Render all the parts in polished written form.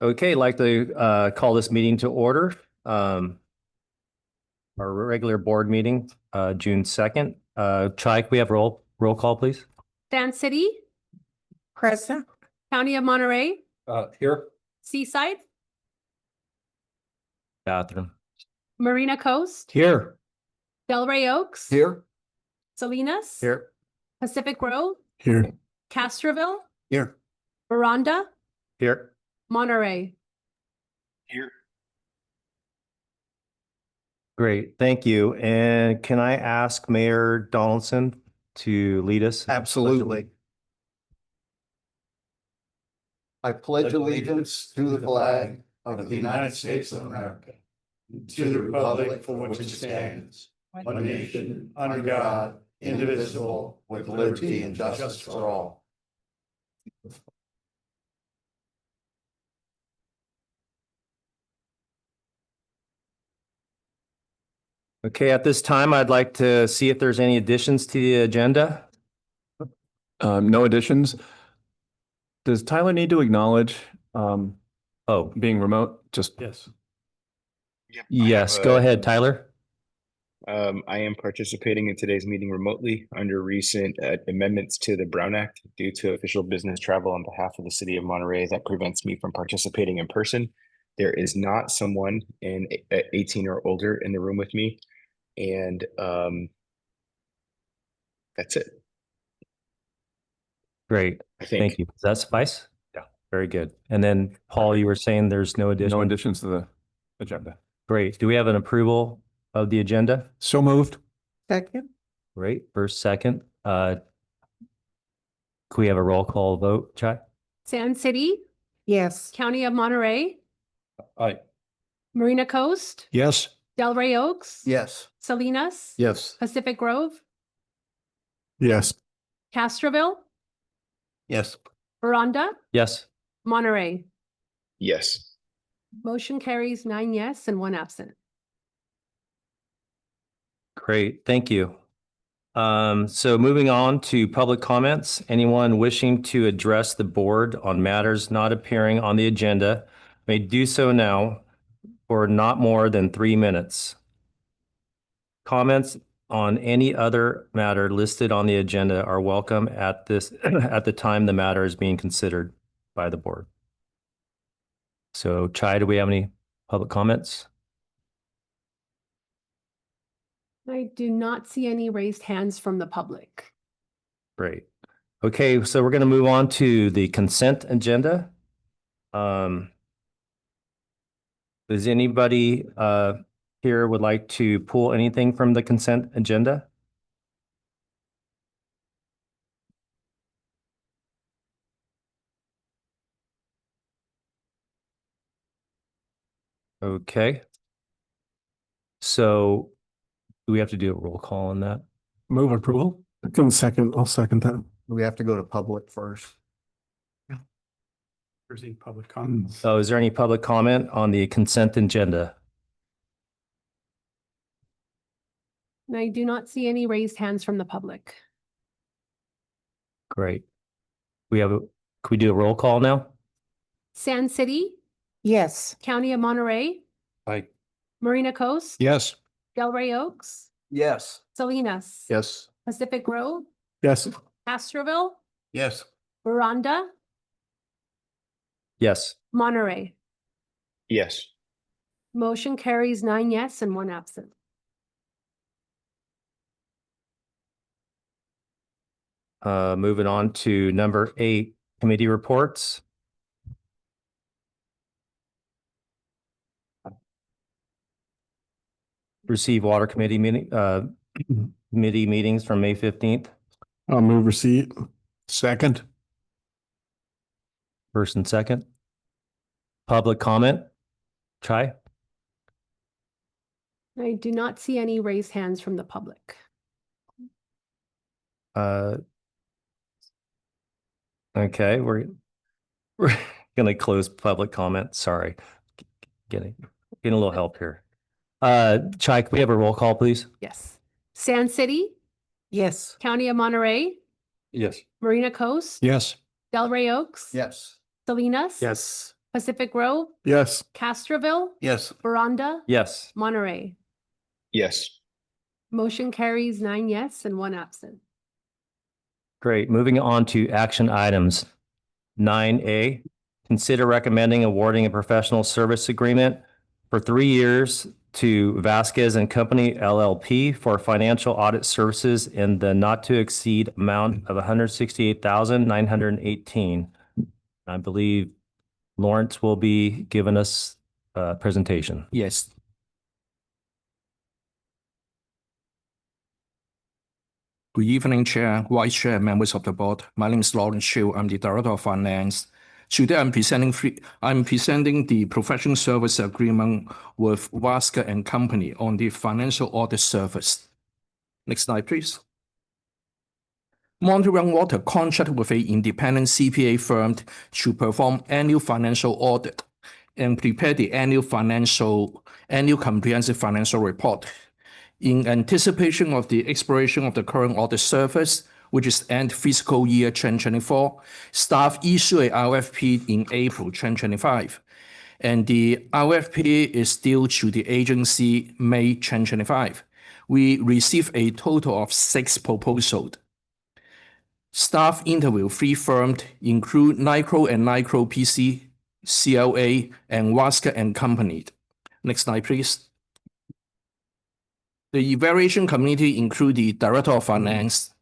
Okay, I'd like to call this meeting to order. Our regular board meeting, June 2nd. Chai, can we have roll call, please? Sand City, Present. County of Monterey, Here. Seaside, Catherine. Marina Coast, Here. Delray Oaks, Here. Salinas, Here. Pacific Grove, Here. Castroville, Here. Veranda, Here. Monterey. Here. Great, thank you. And can I ask Mayor Donaldson to lead us? Absolutely. I pledge allegiance to the flag of the United States of America, to the republic for which it stands, one nation, under God, indivisible, with liberty and justice for all. Okay, at this time, I'd like to see if there's any additions to the agenda. No additions. Does Tyler need to acknowledge being remote? Just Yes. Yep, Yes, go ahead, Tyler. I am participating in today's meeting remotely under recent amendments to the Brown Act due to official business travel on behalf of the city of Monterey that prevents me from participating in person. There is not someone 18 or older in the room with me, and that's it. Great, I think. thank you. Does that suffice? Yeah. Very good. And then, Paul, you were saying there's no addition? no additions to the agenda. Great. Do we have an approval of the agenda? So moved. Second. Great. First, second. Can we have a roll call vote, Chai? Sand City, Yes. County of Monterey, Aye. Marina Coast, Yes. Delray Oaks, Yes. Salinas, Yes. Pacific Grove, Yes. Castroville, Yes. Veranda, Yes. Monterey. Yes. Motion carries 9 yes and 1 absent. Great. Thank you. So moving on to public comments. Anyone wishing to address the board on matters not appearing on the agenda may do so now for not more than 3 minutes. Comments on any other matter listed on the agenda are welcome at the time the matter is being considered by the board. So Chai, do we have any public comments? I do not see any raised hands from the public. Great. Okay, so we're going to move on to the consent agenda. Does anybody here would like to pull anything from the consent agenda? Okay. So do we have to do a roll call on that? Move approval. I'll second that. We have to go to public first. There's any public comments? So is there any public comment on the consent agenda? I do not see any raised hands from the public. Great. Can we do a roll call now? Sand City, Yes. County of Monterey, Aye. Marina Coast, Yes. Delray Oaks, Yes. Salinas, Yes. Pacific Grove, Yes. Castroville, Yes. Veranda, Yes. Monterey. Yes. Motion carries 9 yes and 1 absent. Moving on to number 8, committee reports. Receive water committee meeting, committee meetings from May 15th. I'll move receipt. Second. First and second. Public comment. Chai? I do not see any raised hands from the public. Okay, we're going Gonna close public comment. Sorry. Getting a little help here. Chai, can we have a roll call, please? Yes. Sand City, Yes. County of Monterey, Yes. Marina Coast, Yes. Delray Oaks. Yes. Salinas. Yes. Pacific Grove, Yes. Castroville, Yes. Veranda, Yes. Monterey. Yes. Motion carries 9 yes and 1 absent. Great. Moving on to action items. 9A, consider recommending awarding a professional service agreement for 3 years to Vasquez and Company LLP for financial audit services in the not to exceed amount of 168,918. I believe Lawrence will be giving us a presentation. Yes. Good evening, Chair, Vice Chair, members of the board. My name is Lawrence Chiu. I'm the Director of Finance. Today, I'm presenting the professional service agreement with Vasquez and Company on the financial audit service. Next slide, please. Monterey Water contract with an independent CPA firm to perform annual financial audit and prepare the annual comprehensive financial report. In anticipation of the expiration of the current audit service, which is end fiscal year 2024, staff issued a RFP in April 2025, and the RFP is due to the agency May 2025. We received a total of 6 proposals. Staff interview 3 firms include Nicro and Nicro PC, CLA, and Vasquez and Company. Next slide, please. The evaluation committee include the Director of Finance,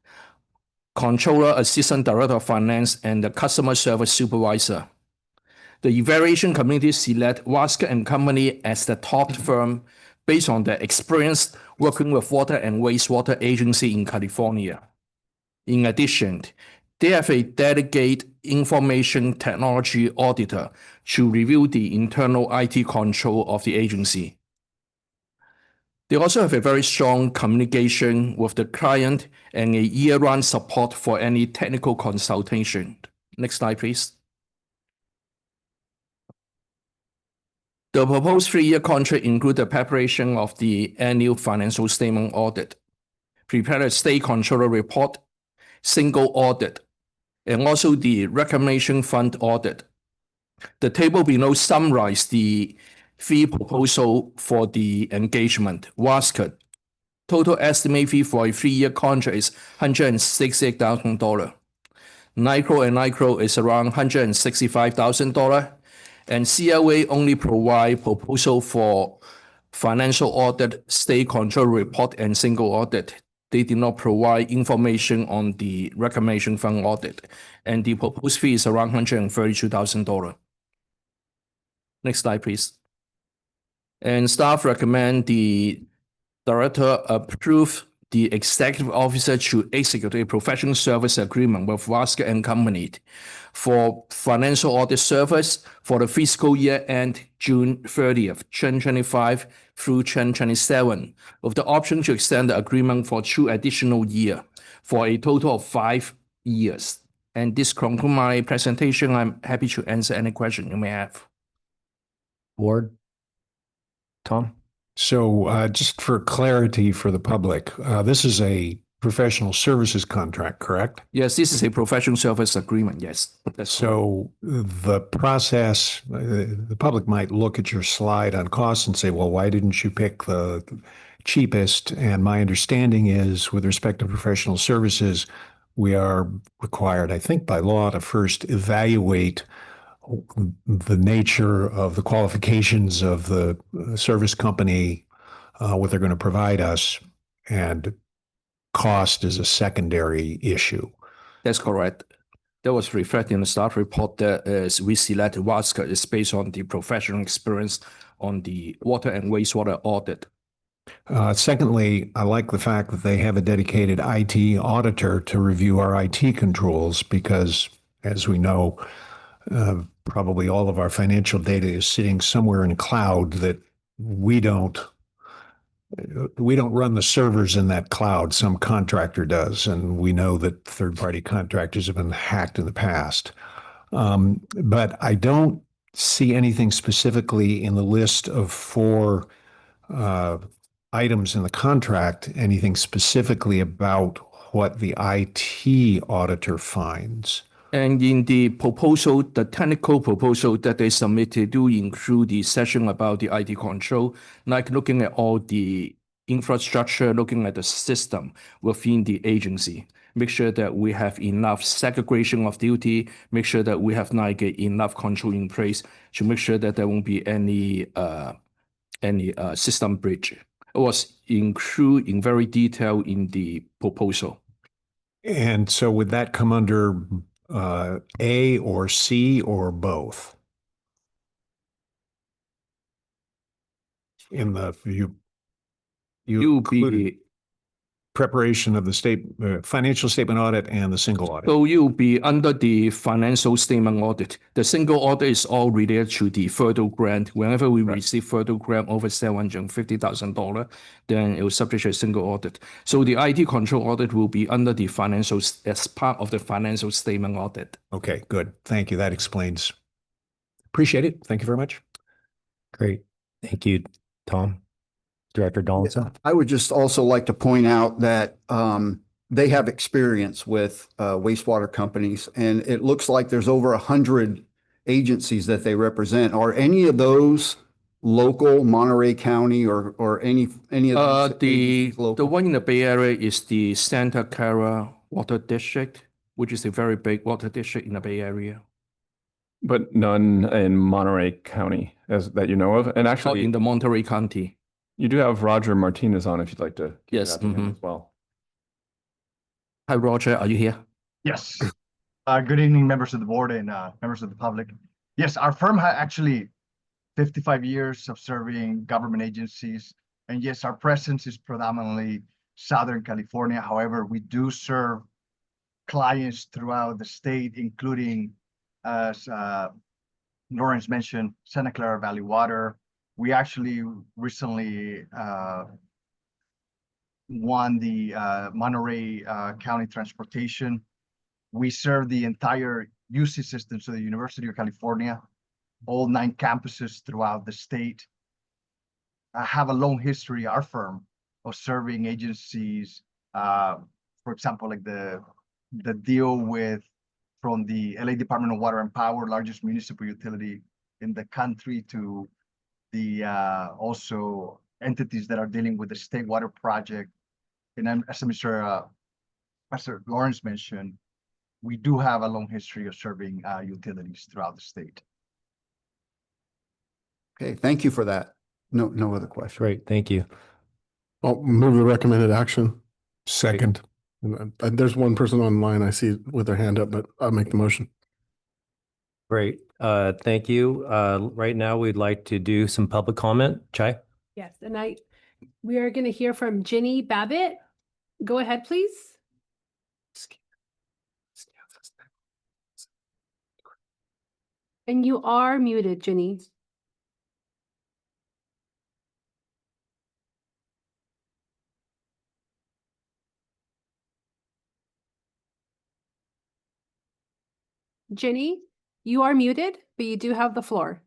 Controller, Assistant Director of Finance, and the Customer Service Supervisor. The evaluation committee select Vasquez and Company as the top firm based on their experience working with water and wastewater agency in California. In addition, they have a dedicated information technology auditor to review the internal IT control of the agency. They also have a very strong communication with the client and a year-round support for any technical consultation. Next slide, please. The proposed 3-year contract includes the preparation of the annual financial statement audit, prepare a state controller report, single audit, and also the reclamation fund audit. The table below summarizes the 3 proposals for the engagement. Vasquez, total estimate fee for a 3-year contract is $168,000. Nicro and Nicro is around $165,000. And CLA only provide proposal for financial audit, state control report, and single audit. They did not provide information on the reclamation fund audit. And the proposed fee is around $132,000. Next slide, please. And staff recommend the director approve the executive officer to execute a professional service agreement with Vasquez and Company for financial audit service for the fiscal year end June 30th, 2025 through 2027, with the option to extend the agreement for 2 additional years for a total of 5 years. And this concludes my presentation. I'm happy to answer any question you may have. Board? Tom? So just for clarity for the public, this is a professional services contract, correct? Yes, this is a professional service agreement. Yes. So the process, the public might look at your slide on costs and say, well, why didn't you pick the cheapest? And my understanding is with respect to professional services, we are required, I think by law, to first evaluate the nature of the qualifications of the service company, what they're going to provide us, and cost is a secondary issue. That's correct. That was reflected in the staff report that as we select Vasquez is based on the professional experience on the water and wastewater audit. Secondly, I like the fact that they have a dedicated IT auditor to review our IT controls because, as we know, probably all of our financial data is sitting somewhere in a cloud that we don't run the servers in that cloud. Some contractor does, and we know that third-party contractors have been hacked in the past. But I don't see anything specifically in the list of four items in the contract, anything specifically about what the IT auditor finds. And in the proposal, the technical proposal that they submitted do include the section about the IT control, like looking at all the infrastructure, looking at the system within the agency. Make sure that we have enough segregation of duty, make sure that we have like enough control in place to make sure that there won't be any system breach. It was included in very detail in the proposal. And so would that come under A or C or both? In the you You'll included be preparation of the financial statement audit and the single audit. So you'll be under the financial statement audit. The single audit is all related to the federal grant. Whenever we receive federal grant over $750,000, then it will subject to a single audit. So the IT control audit will be under the financial as part of the financial statement audit. Okay, good. Thank you. That explains. Appreciate it. Thank you very much. Great. Thank you, Tom. Director Donaldson. I would just also like to point out that they have experience with wastewater companies, and it looks like there's over 100 agencies that they represent. Are any of those local, Monterey County, or any of those agencies The local? one in the Bay Area is the Santa Clara Water District, which is a very big water district in the Bay Area. But none in Monterey County as that you know of. And Not actually, in the Monterey County. you do have Roger Martinez on if you'd like to give Yes, that to him as well. Hi, Roger, are you here? Yes. Good evening, members of the board and members of the public. Yes, our firm actually 55 years of serving government agencies. And yes, our presence is predominantly Southern California. However, we do serve clients throughout the state, including, as Lawrence mentioned, Santa Clara Valley Water. We actually recently won the Monterey County Transportation. We serve the entire UC system, so the University of California, all 9 campuses throughout the state. I have a long history, our firm, of serving agencies, for example, like the deal with from the LA Department of Water and Power, largest municipal utility in the country, to the also entities that are dealing with the state water project. And as Pastor Lawrence mentioned, we do have a long history of serving utilities throughout the state. Okay, thank you for that. No other questions. Great. Thank you. I'll move the recommended action. Second. And there's one person online I see with their hand up, but I'll make the motion. Great. Thank you. Right now, we'd like to do some public comment. Chai? Yes, and we are going to hear from Ginny Babbitt. Go ahead, please. And you are muted, Ginny. Ginny, you are muted, but you do have the floor.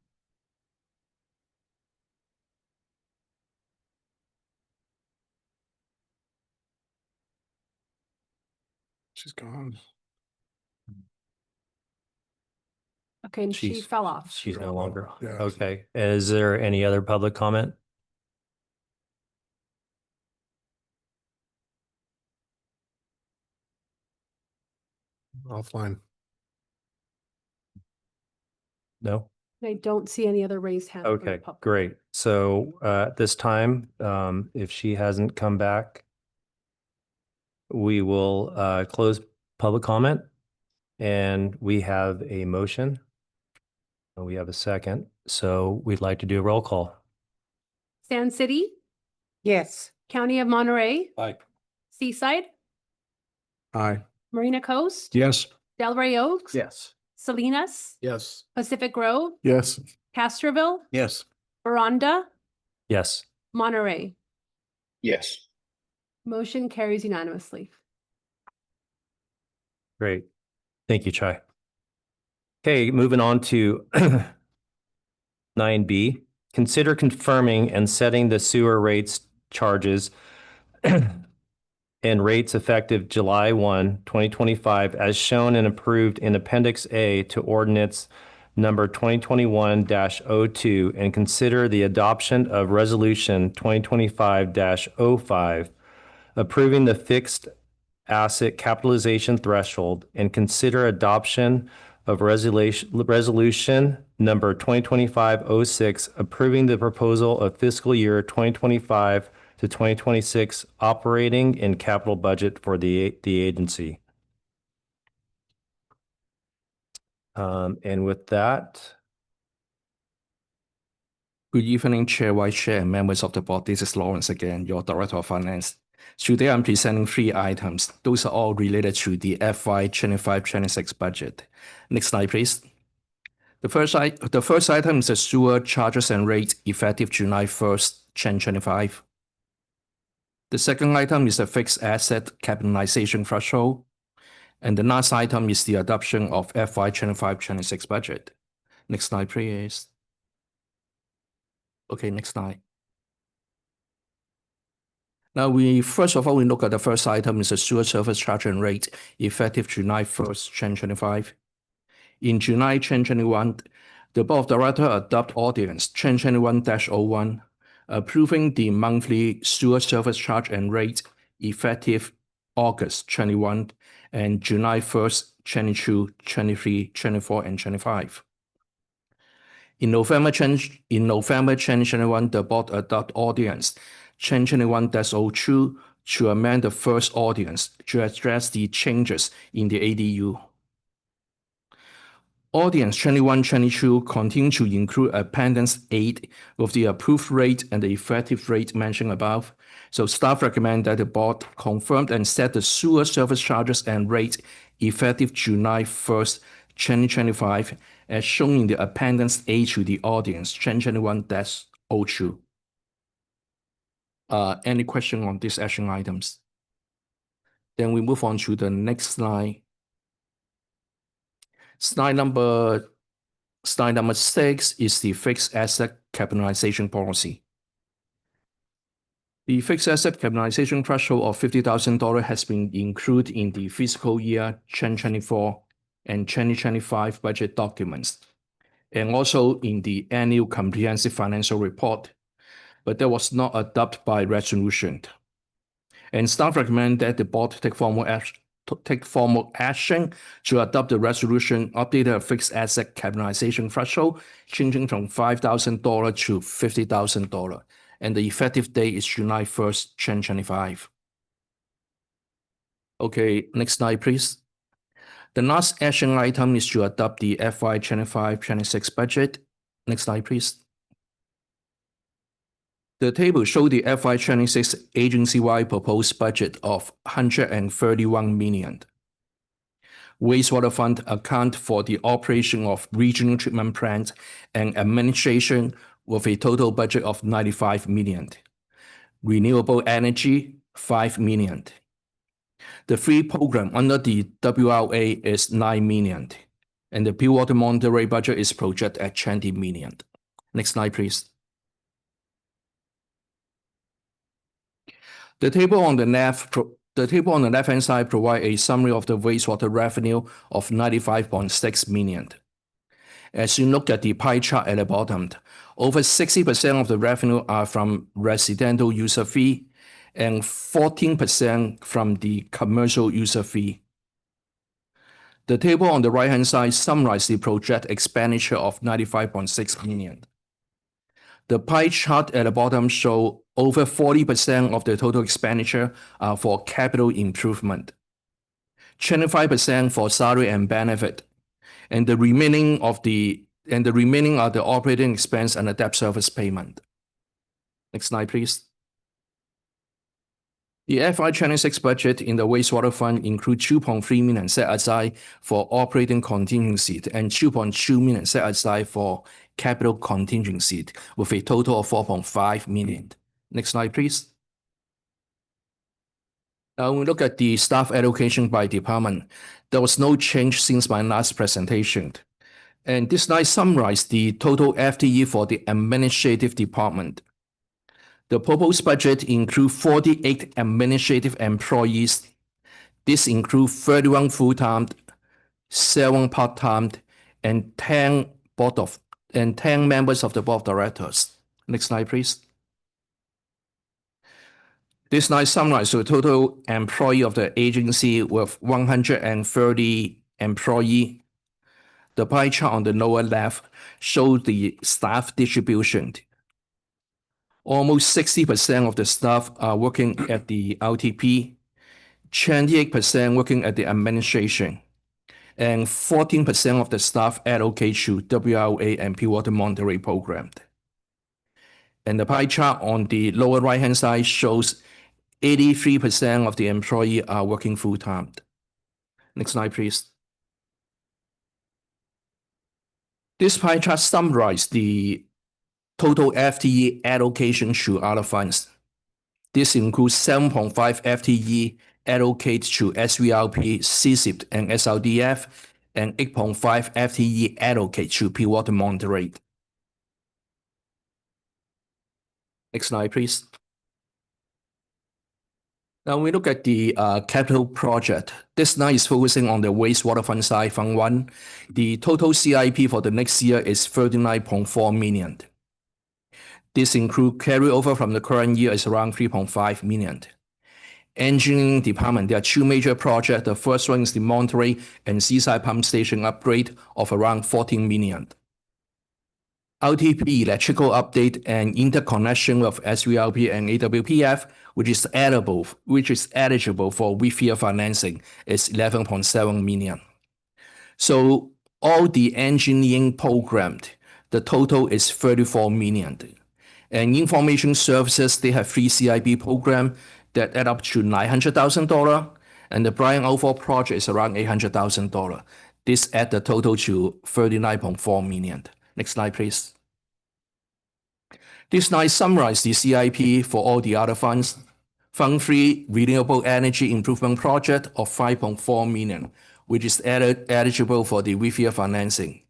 She's gone. Okay, and she She's- fell off. She's no longer on. Yeah. Okay. Is there any other public comment? Offline. No? I don't see any other raised hands. from the Okay, public. great. So at this time, if she hasn't come back, we will close public comment, and we have a motion. And we have a second, so we'd like to do a roll call. Sand City, Yes. County of Monterey, Aye. Seaside, Aye. Marina Coast, Yes. Delray Oaks, Yes. Salinas, Yes. Pacific Grove, Yes. Castroville, Yes. Veranda, Yes. Monterey. Yes. Motion carries unanimously. Great. Thank you, Chai. Okay, moving on to 9B. Consider confirming and setting the sewer rates charges and rates effective July 1, 2025, as shown and approved in Appendix A to Ordinance number 2021-02, and consider the adoption of Resolution 2025-05, approving the fixed asset capitalization threshold, and consider adoption of resolution number 2025-06, approving the proposal of fiscal year 2025 to 2026 operating and capital budget for the agency. And with that, Good evening, Chair, Vice Chair, and members of the board. This is Lawrence again, your Director of Finance. Today, I'm presenting 3 items. Those are all related to the FY 25-26 budget. Next slide, please. The first item is the sewer charges and rates effective July 1st, 2025. The second item is the fixed asset capitalization threshold. And the last item is the adoption of FY 25-26 budget. Next slide, please. Okay, next slide. Now, first of all, we look at the first item is the sewer service charge and rate effective July 1st, 2025. In July 2021, the Board of Directors adopted Ordinance 2021-01, approving the monthly sewer service charge and rate effective August 21 and July 1st, 22, 23, 24, and 25. In November 2021, the board adopted Ordinance 2021-02 to amend the first ordinance to address the changes in the ADU. Ordinance 21-22 continues to include Appendix 8 with the approved rate and the effective rate mentioned above. So staff recommend that the board confirm and set the sewer service charges and rate effective July 1st, 2025, as shown in the Appendix A to the Ordinance 2021-02. Any question on these action items? Then we move on to the next slide. Slide number 6 is the fixed asset capitalization policy. The fixed asset capitalization threshold of $50,000 has been included in the fiscal year 2024 and 2025 budget documents, and also in the annual comprehensive financial report, but that was not adopted by resolution. And staff recommend that the board take formal action to adopt the resolution, update the fixed asset capitalization threshold, changing from $5,000 to $50,000, and the effective date is July 1st, 2025. Okay, next slide, please. The last action item is to adopt the FY 25-26 budget. Next slide, please. The table shows the FY 26 agency-wide proposed budget of $131 million. Wastewater fund account for the operation of regional treatment plants and administration with a total budget of $95 million. Renewable energy, $5 million. The free program under the WRA is $9 million, and the Pure Water Monterey budget is projected at $20 million. Next slide, please. The table on the left-hand side provides a summary of the wastewater revenue of $95.6 million. As you look at the pie chart at the bottom, over 60% of the revenue are from residential user fee and 14% from the commercial user fee. The table on the right-hand side summarizes the project expenditure of $95.6 million. The pie chart at the bottom shows over 40% of the total expenditure are for capital improvement, 25% for salary and benefit, and the remaining are the operating expense and the debt service payment. Next slide, please. The FY 26 budget in the wastewater fund includes $2.3 million set aside for operating contingency and $2.2 million set aside for capital contingency, with a total of $4.5 million. Next slide, please. Now we look at the staff allocation by department. There was no change since my last presentation. And this slide summarizes the total FTE for the administrative department. The proposed budget includes 48 administrative employees. This includes 31 full-time, 7 part-time, and 10 members of the board of directors. Next slide, please. This slide summarizes the total employee of the agency with 130 employees. The pie chart on the lower left shows the staff distribution. Almost 60% of the staff are working at the LTP, 28% working at the administration, and 14% of the staff allocate to WRA and Water Monterey program. And the pie chart on the lower right-hand side shows 83% of the employees are working full-time. Next slide, please. This pie chart summarizes the total FTE allocation to other funds. This includes 7.5 FTE allocated to SVRP, CSIP, and SLDF, and 8.5 FTE allocated to Water Monterey. Next slide, please. Now we look at the capital project. This slide is focusing on the wastewater fund side, Fund 1. The total CIP for the next year is $39.4 million. This includes carryover from the current year is around $3.5 million. Engineering department, there are two major projects. The first one is the Monterey and Seaside Pump Station upgrade of around $14 million. LTP electrical update and interconnection of SVRP and AWPF, which is eligible for WIFIA financing, is $11.7 million. So all the engineering program, the total is $34 million. And information services, they have 3 CIP programs that add up to $900,000, and the Bryan Outfall project is around $800,000. This adds the total to $39.4 million. Next slide, please. This slide summarizes the CIP for all the other funds. Fund 3, Renewable Energy Improvement Project of $5.4 million, which is eligible for the WIFIA financing.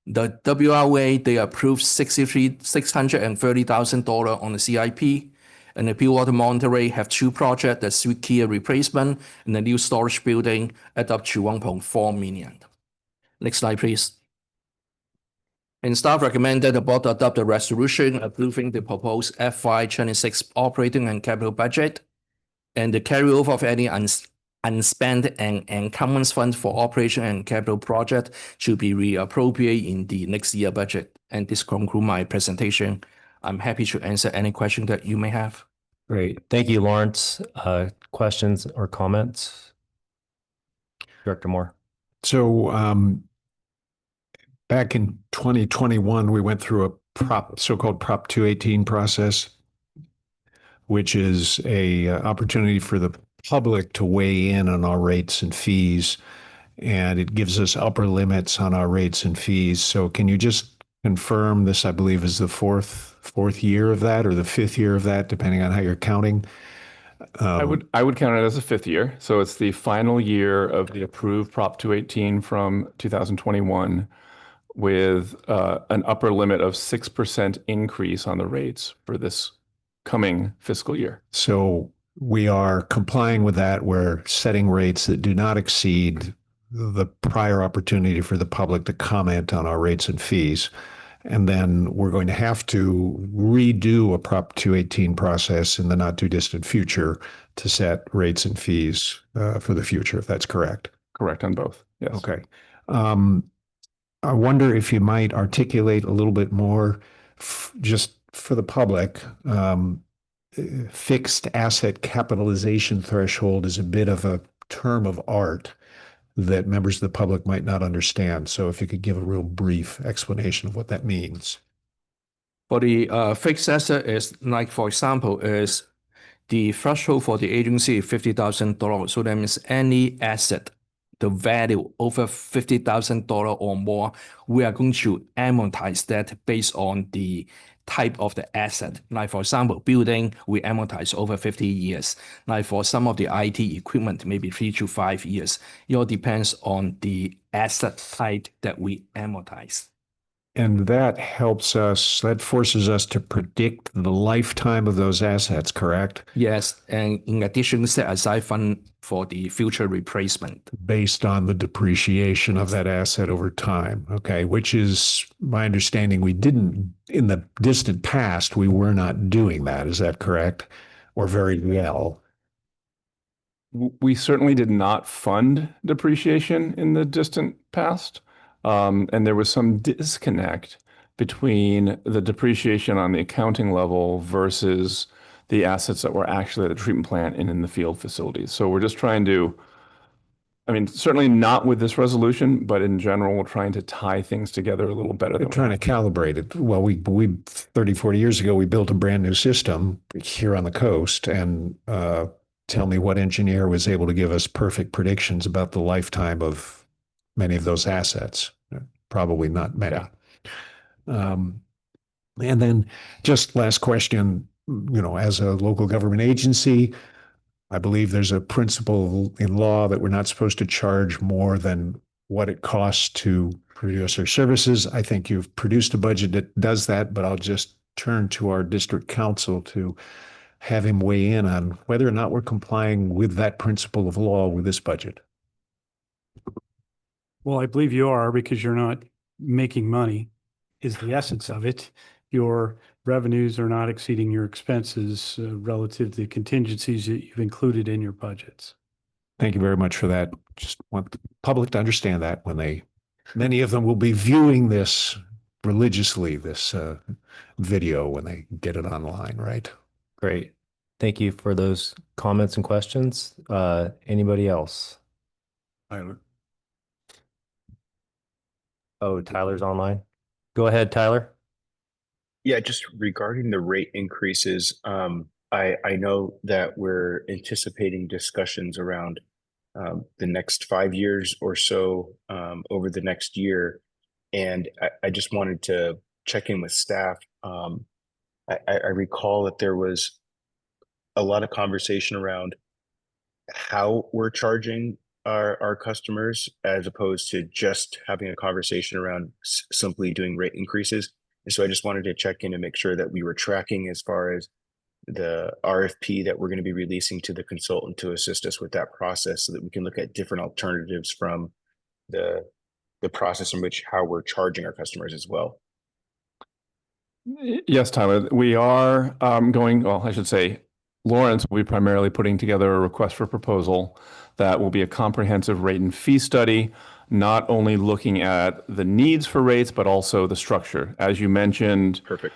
The WRA, they approved $630,000 on the CIP, and the Water Monterey have 2 projects, the switchgear replacement and the new storage building, add up to $1.4 million. Next slide, please. And staff recommended the board adopt a resolution approving the proposed FY26 operating and capital budget, and the carryover of any unspent and encumbrance funds for operation and capital project to be reappropriated in the next year budget. And this concludes my presentation. I'm happy to answer any question that you may have. Great. Thank you, Lawrence. Questions or comments? Director Moore. So back in 2021, we went through a so-called Prop 218 process, which is a opportunity for the public to weigh in on our rates and fees, and it gives us upper limits on our rates and fees. So can you just confirm this, I believe, is the fourth year of that or the 5th year of that, depending on how you're counting? I would count it as a 5th year. So it's the final year of the approved Prop 218 from 2021 with an upper limit of 6% increase on the rates for this coming fiscal year. So we are complying with that. We're setting rates that do not exceed the prior opportunity for the public to comment on our rates and fees. And then we're going to have to redo a Prop 218 process in the not too distant future to set rates and fees for the future, if that's correct. Correct on both. Yes. Okay. I wonder if you might articulate a little bit more just for the public. Fixed asset capitalization threshold is a bit of a term of art that members of the public might not understand. So if you could give a real brief explanation of what that means. For the fixed asset is like, for example, is the threshold for the agency is $50,000. So that means any asset the value over $50,000 or more, we are going to amortize that based on the type of the asset. Like for example, building, we amortize over 50 years. Like for some of the IT equipment, maybe 3 to 5 years. It all depends on the asset type that we amortize. And that helps us, that forces us to predict the lifetime of those assets, correct? Yes, and in addition, set aside fund for the future replacement. Based on the depreciation of that asset over time. Okay, which is my understanding. We didn't, in the distant past, we were not doing that. Is that correct? Or very well? We certainly did not fund depreciation in the distant past. And there was some disconnect between the depreciation on the accounting level versus the assets that were actually at the treatment plant and in the field facilities. So we're just trying to, I mean, certainly not with this resolution, but in general, we're trying to tie things together a little better. They're trying to calibrate it. Well, we 30, 40 years ago, we built a brand new system here on the coast, and tell me what engineer was able to give us perfect predictions about the lifetime of many of those assets. Probably not many. Yeah. And then just last question, as a local government agency, I believe there's a principle in law that we're not supposed to charge more than what it costs to produce our services. I think you've produced a budget that does that, but I'll just turn to our district council to have him weigh in on whether or not we're complying with that principle of law with this budget. Well, I believe you are, because you're not making money is the essence of it. Your revenues are not exceeding your expenses relative to the contingencies that you've included in your budgets. Thank you very much for that. Just want the public to understand that when many of them will be viewing this religiously, this video, when they get it online, right? Great. Thank you for those comments and questions. Anybody else? Tyler. Oh, Tyler's online. Go ahead, Tyler. Yeah, just regarding the rate increases, I know that we're anticipating discussions around the next 5 years or so over the next year. And I just wanted to check in with staff. I recall that there was a lot of conversation around how we're charging our customers, as opposed to just having a conversation around simply doing rate increases. And so I just wanted to check in and make sure that we were tracking as far as the RFP that we're going to be releasing to the consultant to assist us with that process, so that we can look at different alternatives from the process in which how we're charging our customers as well. Yes, Tyler, we are well, I should say, Lawrence will be primarily putting together a request for proposal that will be a comprehensive rate and fee study, not only looking at the needs for rates, but also the structure. As you mentioned, Perfect.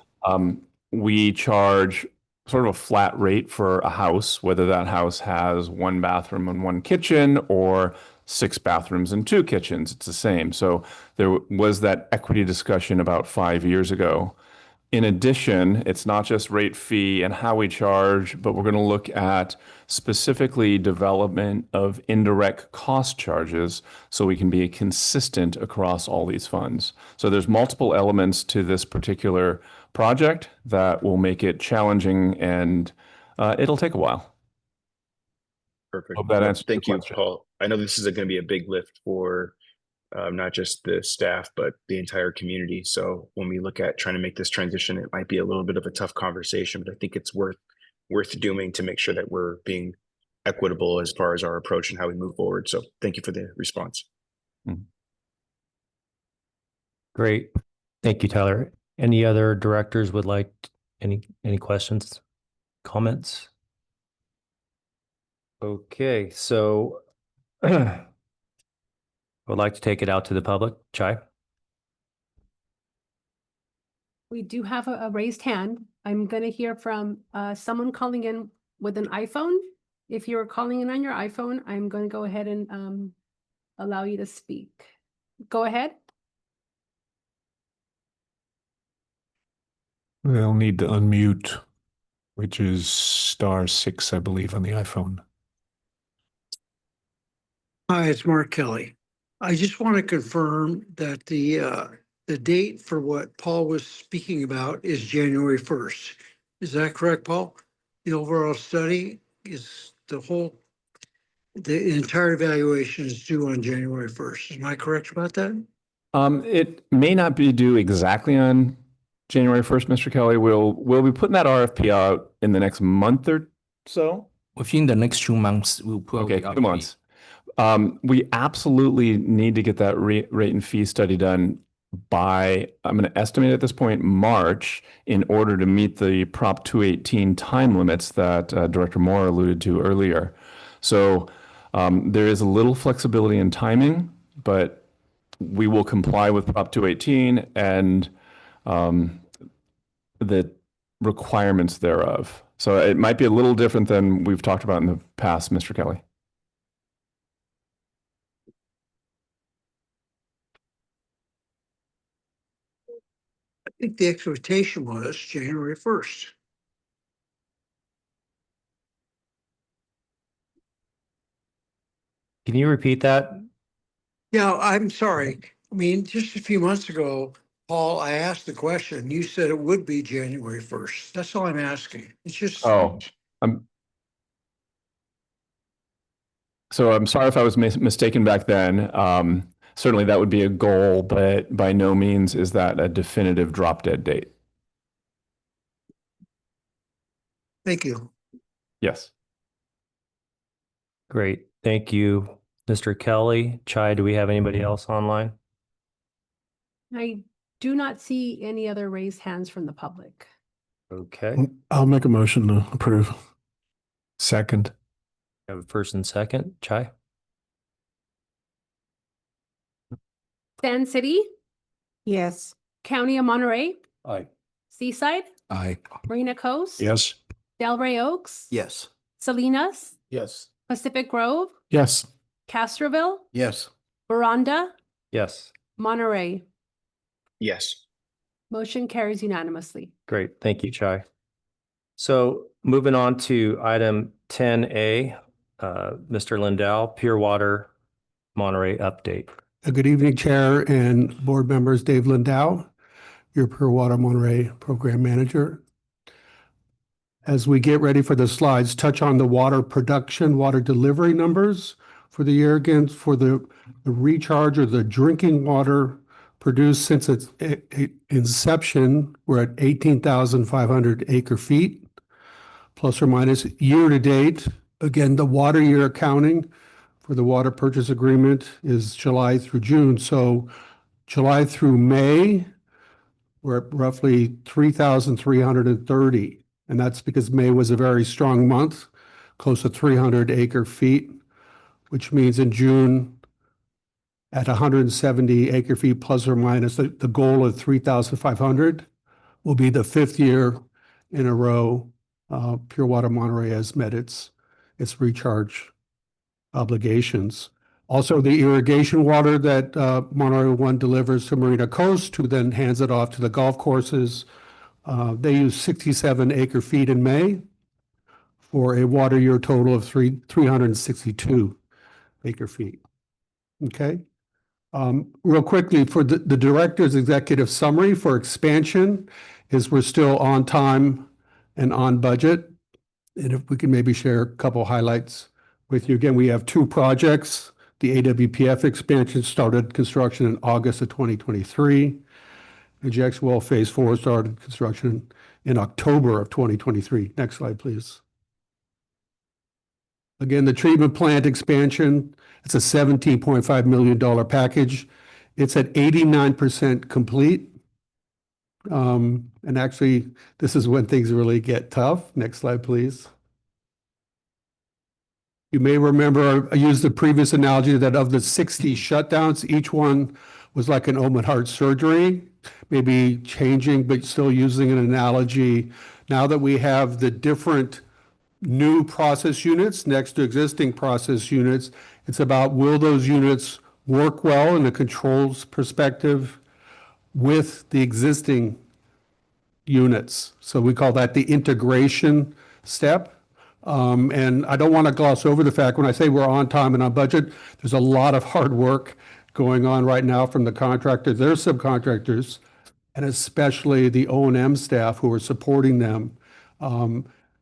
We charge sort of a flat rate for a house, whether that house has 1 bathroom and 1 kitchen or 6 bathrooms and 2 kitchens. It's the same. So there was that equity discussion about 5 years ago. In addition, it's not just rate fee and how we charge, but we're going to look at specifically development of indirect cost charges so we can be consistent across all these funds. So there's multiple elements to this particular project that will make it challenging, and it'll take a while. Perfect. Hope that answers your Thank you, question. Paul. I know this is going to be a big lift for not just the staff, but the entire community. So when we look at trying to make this transition, it might be a little bit of a tough conversation, but I think it's worth doing to make sure that we're being equitable as far as our approach and how we move forward. So thank you for the response. Great. Thank you, Tyler. Any other directors would like any questions, comments? Okay, so I would like to take it out to the public. Chai? We do have a raised hand. I'm going to hear from someone calling in with an iPhone. If you're calling in on your iPhone, I'm going to go ahead and allow you to speak. Go ahead. They'll need to unmute, which is *6, I believe, on the iPhone. Hi, it's Mark Kelly. I just want to confirm that the date for what Paul was speaking about is January 1st. Is that correct, Paul? The overall study is the entire evaluation is due on January 1st. Am I correct about that? It may not be due exactly on January 1st, Mr. Kelly. We'll be putting that RFP out in the next month or so. Within the next 2 months, we'll put out Okay, the 2 update. months. We absolutely need to get that rate and fee study done by, I'm going to estimate at this point, March, in order to meet the Prop 218 time limits that Director Moore alluded to earlier. So there is a little flexibility in timing, but we will comply with Prop 218 and the requirements thereof. So it might be a little different than we've talked about in the past, Mr. Kelly. I think the expectation was January 1st. Can you repeat that? Yeah, I'm sorry. I mean, just a few months ago, Paul, I asked the question. You said it would be January 1st. That's all I'm asking. It's just. Oh, so I'm sorry if I was mistaken back then. Certainly that would be a goal, but by no means is that a definitive drop dead date. Thank you. Yes. Great. Thank you, Mr. Kelly. Chai, do we have anybody else online? I do not see any other raised hands from the public. Okay. I'll make a motion to approve. Second. Have a first and second. Chai? Sand City, Yes. County of Monterey, Aye. Seaside, Aye. Marina Coast. Yes. Delray Oaks. Yes. Salinas, Yes. Pacific Grove, Yes. Castroville, Yes. Veranda, Yes. Monterey. Yes. Motion carries unanimously. Great. Thank you, Chai. So moving on to item 10A, Mr. Lindell, Pure Water Monterey update. Good evening, Chair and board members. Dave Lindau, your Pure Water Monterey Program Manager. As we get ready for the slides, touch on the water production, water delivery numbers for the year again for the recharge or the drinking water produced since its inception. We're at 18,500 acre feet, plus or minus year to date. Again, the water year accounting for the water purchase agreement is July through June. So July through May, we're at roughly 3,330. And that's because May was a very strong month, close to 300 acre feet, which means in June at 170 acre feet plus or minus, the goal of 3,500 will be the 5th year in a row Pure Water Monterey has met its recharge obligations. Also, the irrigation water that Monterey One delivers to Marina Coast, who then hands it off to the golf courses. They use 67 acre feet in May for a water year total of 362 acre feet. Okay. Real quickly, for the director's executive summary for expansion is we're still on time and on budget. And if we can maybe share a couple highlights with you. Again, we have 2 projects. The AWPF expansion started construction in August of 2023. The Jack's Well Phase 4 started construction in October of 2023. Next slide, please. Again, the treatment plant expansion, it's a $17.5 million package. It's at 89% complete. And actually, this is when things really get tough. Next slide, please. You may remember I used the previous analogy that of the 60 shutdowns, each one was like an open heart surgery, maybe changing, but still using an analogy. Now that we have the different new process units next to existing process units, it's about will those units work well in a controls perspective with the existing units. So we call that the integration step. And I don't want to gloss over the fact when I say we're on time and on budget, there's a lot of hard work going on right now from the contractors, their subcontractors, and especially the O&M staff who are supporting them.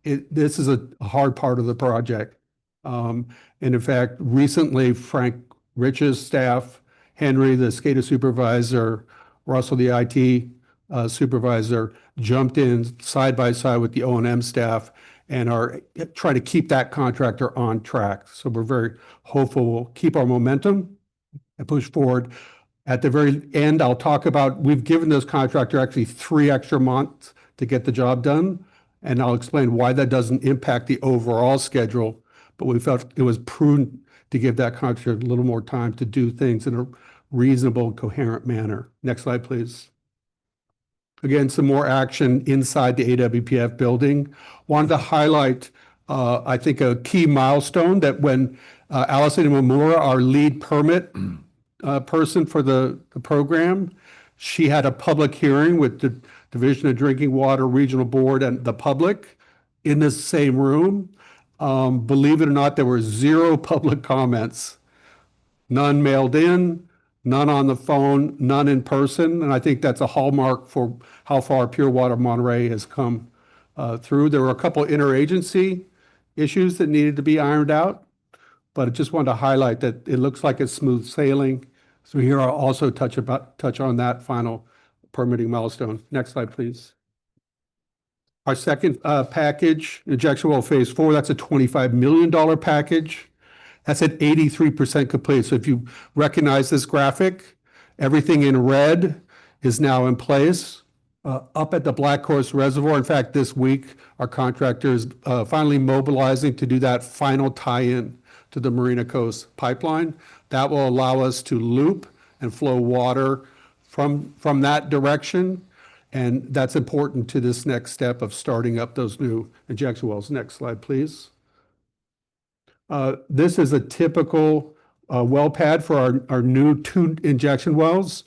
This is a hard part of the project. And in fact, recently, Frank Rich's staff, Henry, the SCADA supervisor, Russell, the IT supervisor, jumped in side by side with the O&M staff and are trying to keep that contractor on track. So we're very hopeful we'll keep our momentum and push forward. At the very end, I'll talk about, we've given this contractor actually 3 extra months to get the job done. And I'll explain why that doesn't impact the overall schedule. But we felt it was prudent to give that contractor a little more time to do things in a reasonable, coherent manner. Next slide, please. Again, some more action inside the AWPF building. Wanted to highlight, I think, a key milestone that when Allison Mamura, our lead permit person for the program, she had a public hearing with the Division of Drinking Water Regional Board and the public in the same room. Believe it or not, there were 0 public comments, none mailed in, none on the phone, none in person. And I think that's a hallmark for how far Pure Water Monterey has come through. There were a couple interagency issues that needed to be ironed out, but I just wanted to highlight that it looks like it's smooth sailing. So here I'll also touch on that final permitting milestone. Next slide, please. Our second package, injection well phase 4, that's a $25 million package. That's at 83% complete. So if you recognize this graphic, everything in red is now in place. Up at the Black Horse Reservoir, in fact, this week, our contractor is finally mobilizing to do that final tie-in to the Marina Coast pipeline. That will allow us to loop and flow water from that direction. And that's important to this next step of starting up those new injection wells. Next slide, please. This is a typical well pad for our new 2 injection wells.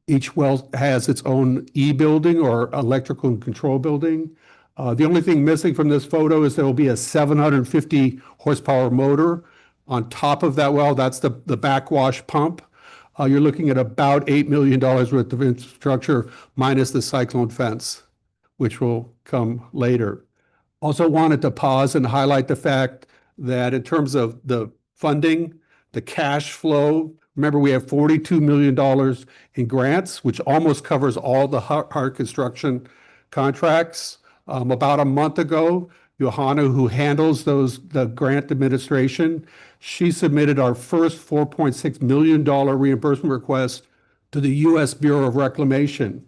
Each well has its own E-building or electrical and control building. The only thing missing from this photo is there will be a 750 horsepower motor on top of that well. That's the backwash pump. You're looking at about $8 million worth of infrastructure minus the cyclone fence, which will come later. Also wanted to pause and highlight the fact that in terms of the funding, the cash flow, remember we have $42 million in grants, which almost covers all the hard construction contracts. About a month ago, Johanna, who handles the grant administration, she submitted our first $4.6 million reimbursement request to the U.S. Bureau of Reclamation.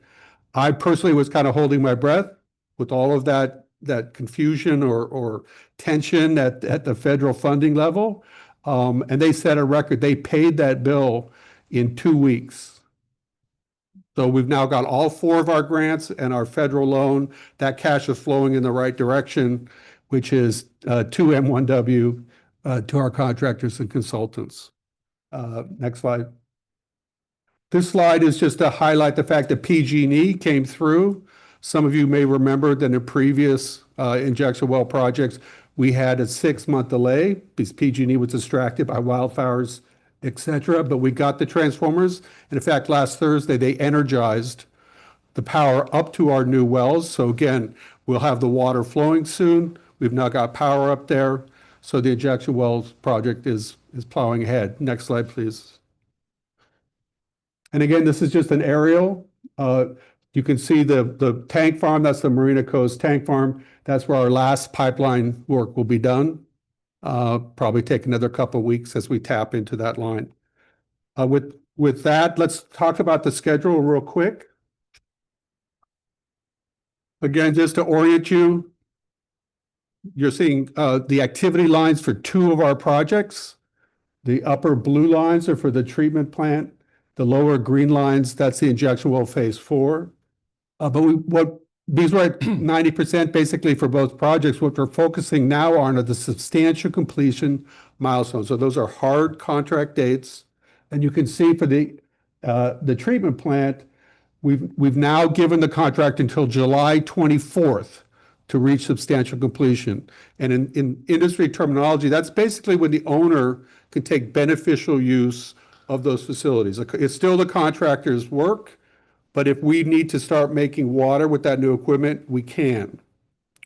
I personally was kind of holding my breath with all of that confusion or tension at the federal funding level. And they set a record. They paid that bill in 2 weeks. So we've now got all 4 of our grants and our federal loan. That cash is flowing in the right direction, which is to M1W, to our contractors and consultants. Next slide. This slide is just to highlight the fact that PG&E came through. Some of you may remember that in previous injection well projects, we had a 6-month delay because PG&E was distracted by wildfires, et cetera. But we got the transformers. And in fact, last Thursday, they energized the power up to our new wells. So again, we'll have the water flowing soon. We've now got power up there. So the injection wells project is plowing ahead. Next slide, please. And again, this is just an aerial. You can see the tank farm. That's the Marina Coast tank farm. That's where our last pipeline work will be done. Probably take another couple of weeks as we tap into that line. With that, let's talk about the schedule real quick. Again, just to orient you, you're seeing the activity lines for 2 of our projects. The upper blue lines are for the treatment plant. The lower green lines, that's the injection well phase 4. Because we're at 90% basically for both projects, what we're focusing now on are the substantial completion milestones. So those are hard contract dates. And you can see for the treatment plant, we've now given the contract until July 24th to reach substantial completion. And in industry terminology, that's basically when the owner can take beneficial use of those facilities. It's still the contractor's work, but if we need to start making water with that new equipment, we can.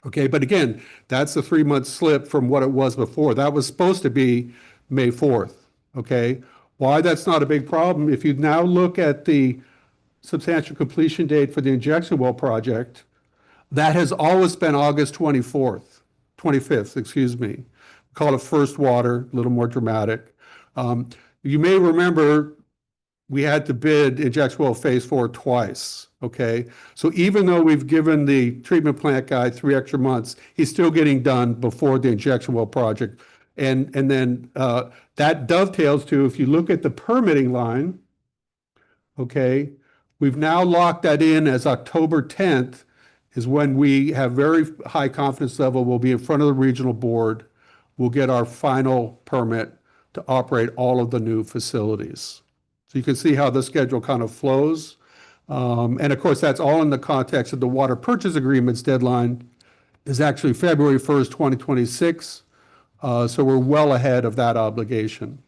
Okay, but again, that's a 3-month slip from what it was before. That was supposed to be May 4th. Okay, why that's not a big problem? If you now look at the substantial completion date for the injection well project, that has always been August 25th, excuse me. Call it first water, a little more dramatic. You may remember we had to bid injection well phase 4 twice, okay? So even though we've given the treatment plant guy 3 extra months, he's still getting done before the injection well project. And then that dovetails to, if you look at the permitting line, okay, we've now locked that in as October 10th is when we have very high confidence level. We'll be in front of the regional board. We'll get our final permit to operate all of the new facilities. So you can see how the schedule kind of flows. And of course, that's all in the context of the water purchase agreements deadline is actually February 1st, 2026. So we're well ahead of that obligation.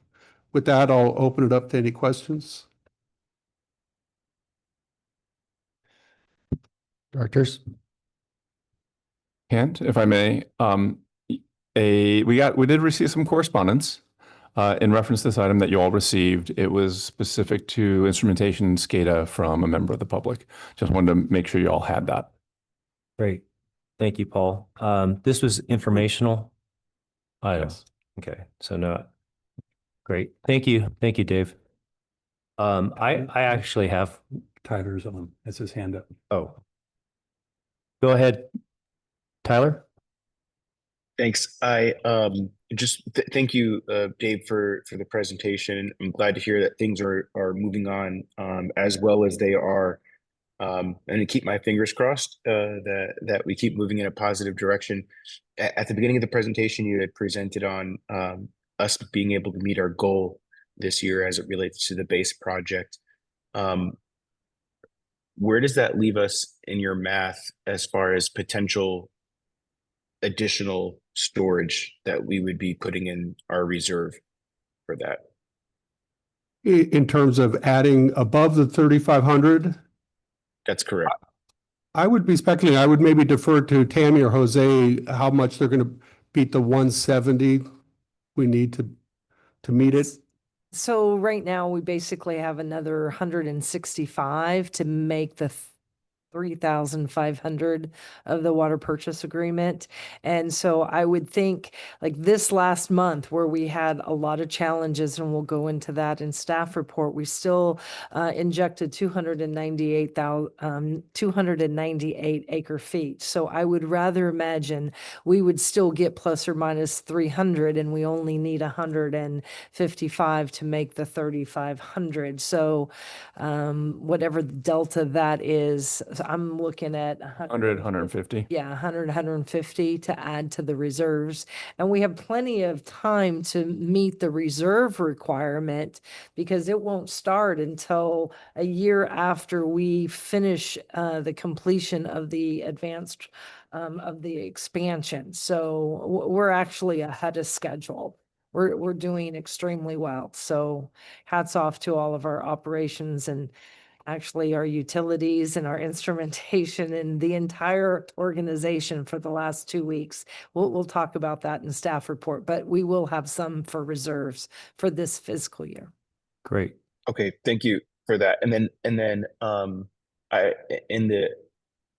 With that, I'll open it up to any questions. Directors? Kent, if I may, we did receive some correspondence in reference to this item that you all received. It was specific to instrumentation and SCADA from a member of the public. Just wanted to make sure you all had that. Great. Thank you, Paul. This was informational items. Yes. Okay, so no. Great. Thank you. Thank you, Dave. I actually have, Tyler's on. That's his hand up. oh. Go ahead, Tyler. Thanks. I just thank you, Dave, for the presentation. I'm glad to hear that things are moving on as well as they are, and to keep my fingers crossed that we keep moving in a positive direction. At the beginning of the presentation, you had presented on us being able to meet our goal this year as it relates to the base project. Where does that leave us in your math as far as potential additional storage that we would be putting in our reserve for that? In terms of adding above the 3,500? That's correct. I would be speculating. I would maybe defer to Tammy or Jose how much they're going to beat the 170 we need to meet it. So right now we basically have another 165 to make the 3,500 of the water purchase agreement. And so I would think like this last month where we had a lot of challenges, and we'll go into that in staff report, we still injected 298 acre feet. So I would rather imagine we would still get plus or minus 300, and we only need 155 to make the 3,500. So whatever the delta that is, I'm looking at 100, 150. Yeah, 100, 150 to add to the reserves. And we have plenty of time to meet the reserve requirement because it won't start until a year after we finish the completion of the advanced of the expansion. So we're actually ahead of schedule. We're doing extremely well. So hats off to all of our operations and actually our utilities and our instrumentation and the entire organization for the last 2 weeks. We'll talk about that in staff report, but we will have some for reserves for this fiscal year. Great. Okay, thank you for that. And then I in the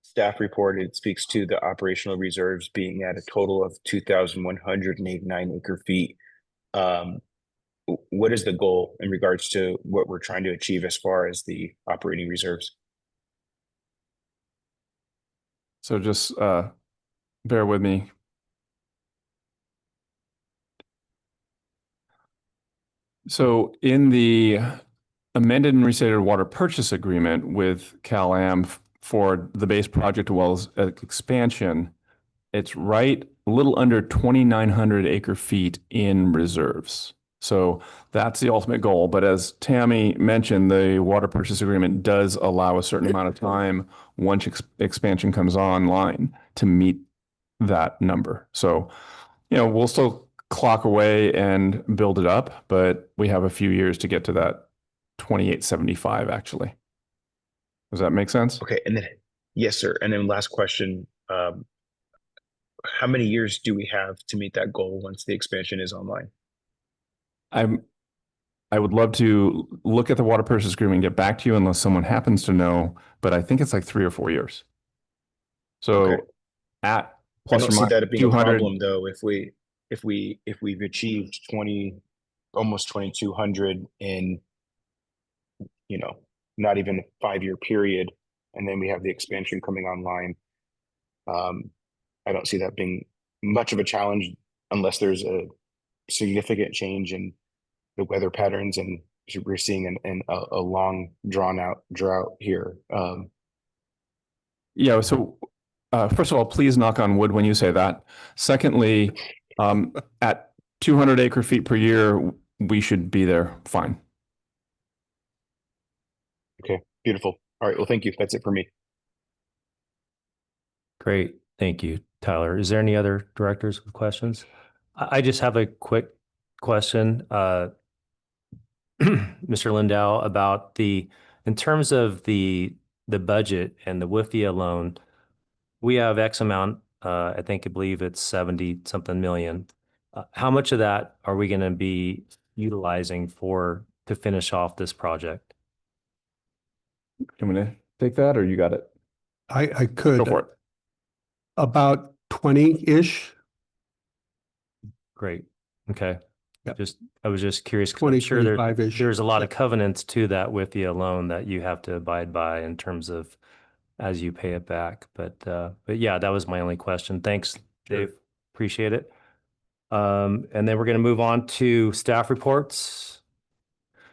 staff report, it speaks to the operational reserves being at a total of 2,189 acre feet. What is the goal in regards to what we're trying to achieve as far as the operating reserves? So just bear with me. So in the amended and restated water purchase agreement with Cal-Am for the base project as well as expansion, it's right a little under 2,900 acre feet in reserves. So that's the ultimate goal. But as Tammy mentioned, the water purchase agreement does allow a certain amount of time once expansion comes online to meet that number. So, we'll still clock away and build it up, but we have a few years to get to that 2875 actually. Does that make sense? Okay, and then, yes, sir. And then last question, how many years do we have to meet that goal once the expansion is online? I would love to look at the water purchase agreement and get back to you unless someone happens to know, but I think it's like 3 or 4 years. So Okay. at I plus don't or see minus that being a 200, problem though, if we've achieved almost 2,200 in, not even a 5-year period, and then we have the expansion coming online. I don't see that being much of a challenge unless there's a significant change in the weather patterns, and we're seeing a long drawn out drought here. Yeah. So first of all, please knock on wood when you say that. Secondly, at 200 acre feet per year, we should be there fine. Okay, beautiful. All right. Well, thank you. That's it for me. Great. Thank you, Tyler. Is there any other directors with questions? I just have a quick question, Mr. Lindau, about in terms of the budget and the WIFIA loan, we have X amount, I believe it's 70 something million. How much of that are we going to be utilizing to finish off this project? I'm going to take that, or you got it? I Go could, for it. about 20-ish, Great. Okay. Yep. I was just curious, 'cause 20, I'm sure 25-ish. there's a lot of covenants to that WIFIA loan that you have to abide by in terms of as you pay it back. But yeah, that was my only question. Thanks, Dave. Appreciate it. And then we're going to move on to staff reports.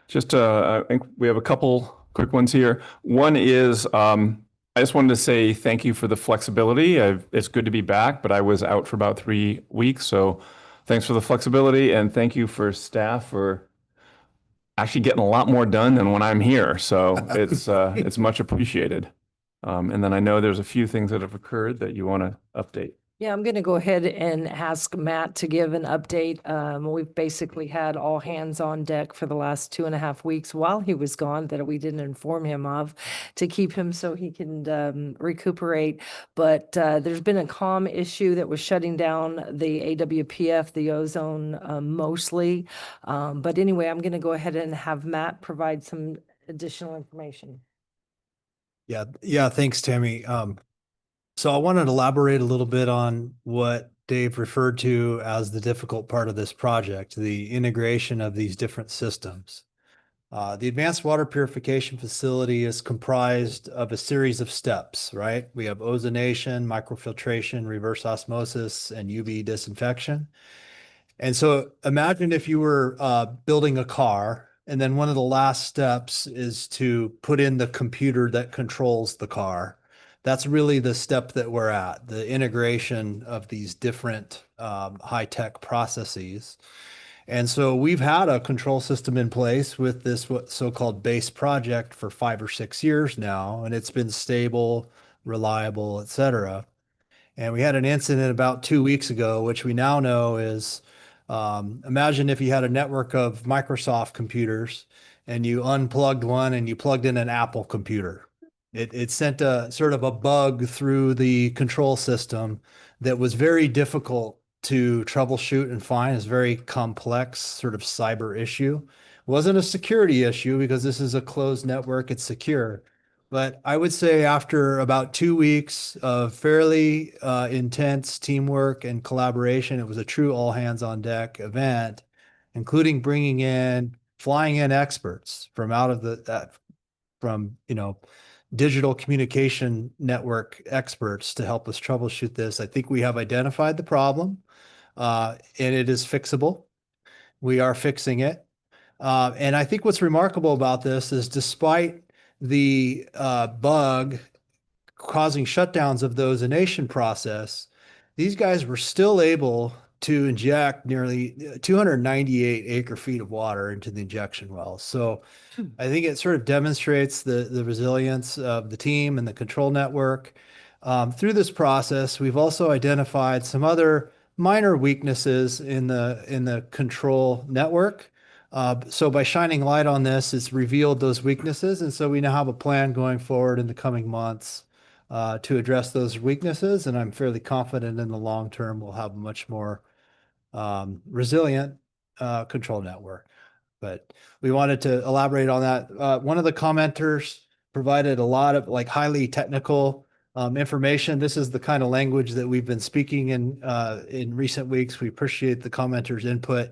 Just, I think we have a couple quick ones here. One is, I just wanted to say thank you for the flexibility. It's good to be back, but I was out for about 3 weeks. So thanks for the flexibility, and thank you for staff for actually getting a lot more done than when I'm here. So it's much appreciated. And then I know there's a few things that have occurred that you want to update. Yeah, I'm going to go ahead and ask Matt to give an update. We've basically had all hands on deck for the last 2.5 weeks while he was gone that we didn't inform him of, to keep him so he can recuperate. But there's been a comm issue that was shutting down the AWPF, the ozone mostly. But anyway, I'm going to go ahead and have Matt provide some additional information. Yeah, thanks, Tammy. So I want to elaborate a little bit on what Dave referred to as the difficult part of this project, the integration of these different systems. The advanced water purification facility is comprised of a series of steps, right? We have ozonation, microfiltration, reverse osmosis, and UV disinfection. And so imagine if you were building a car, and then one of the last steps is to put in the computer that controls the car. That's really the step that we're at, the integration of these different high-tech processes. And so we've had a control system in place with this so-called base project for 5 or 6 years now, and it's been stable, reliable, et cetera. And we had an incident about 2 weeks ago, which we now know is, imagine if you had a network of Microsoft computers and you unplugged one and you plugged in an Apple computer. It sent a sort of a bug through the control system that was very difficult to troubleshoot and find. It's a very complex sort of cyber issue. It wasn't a security issue because this is a closed network, it's secure. But I would say after about 2 weeks of fairly intense teamwork and collaboration, it was a true all hands on deck event, including flying in experts from digital communication network experts to help us troubleshoot this. I think we have identified the problem, and it is fixable. We are fixing it. And I think what's remarkable about this is despite the bug causing shutdowns of the ozonation process, these guys were still able to inject nearly 298 acre feet of water into the injection wells. So I think it sort of demonstrates the resilience of the team and the control network. Through this process, we've also identified some other minor weaknesses in the control network. So by shining light on this, it's revealed those weaknesses, and so we now have a plan going forward in the coming months to address those weaknesses. And I'm fairly confident in the long term we'll have a much more resilient control network. But we wanted to elaborate on that. One of the commenters provided a lot of like highly technical information. This is the kind of language that we've been speaking in recent weeks. We appreciate the commenters' input,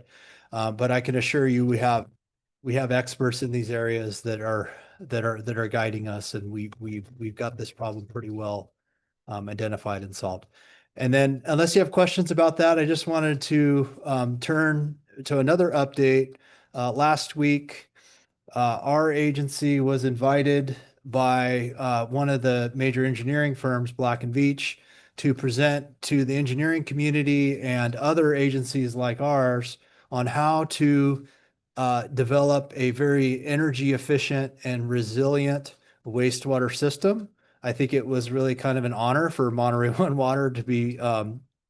but I can assure you we have experts in these areas that are guiding us, and we've got this problem pretty well identified and solved. And then, unless you have questions about that, I just wanted to turn to another update. Last week, our agency was invited by one of the major engineering firms, Black and Veatch, to present to the engineering community and other agencies like ours on how to develop a very energy efficient and resilient wastewater system. I think it was really kind of an honor for Monterey One Water to be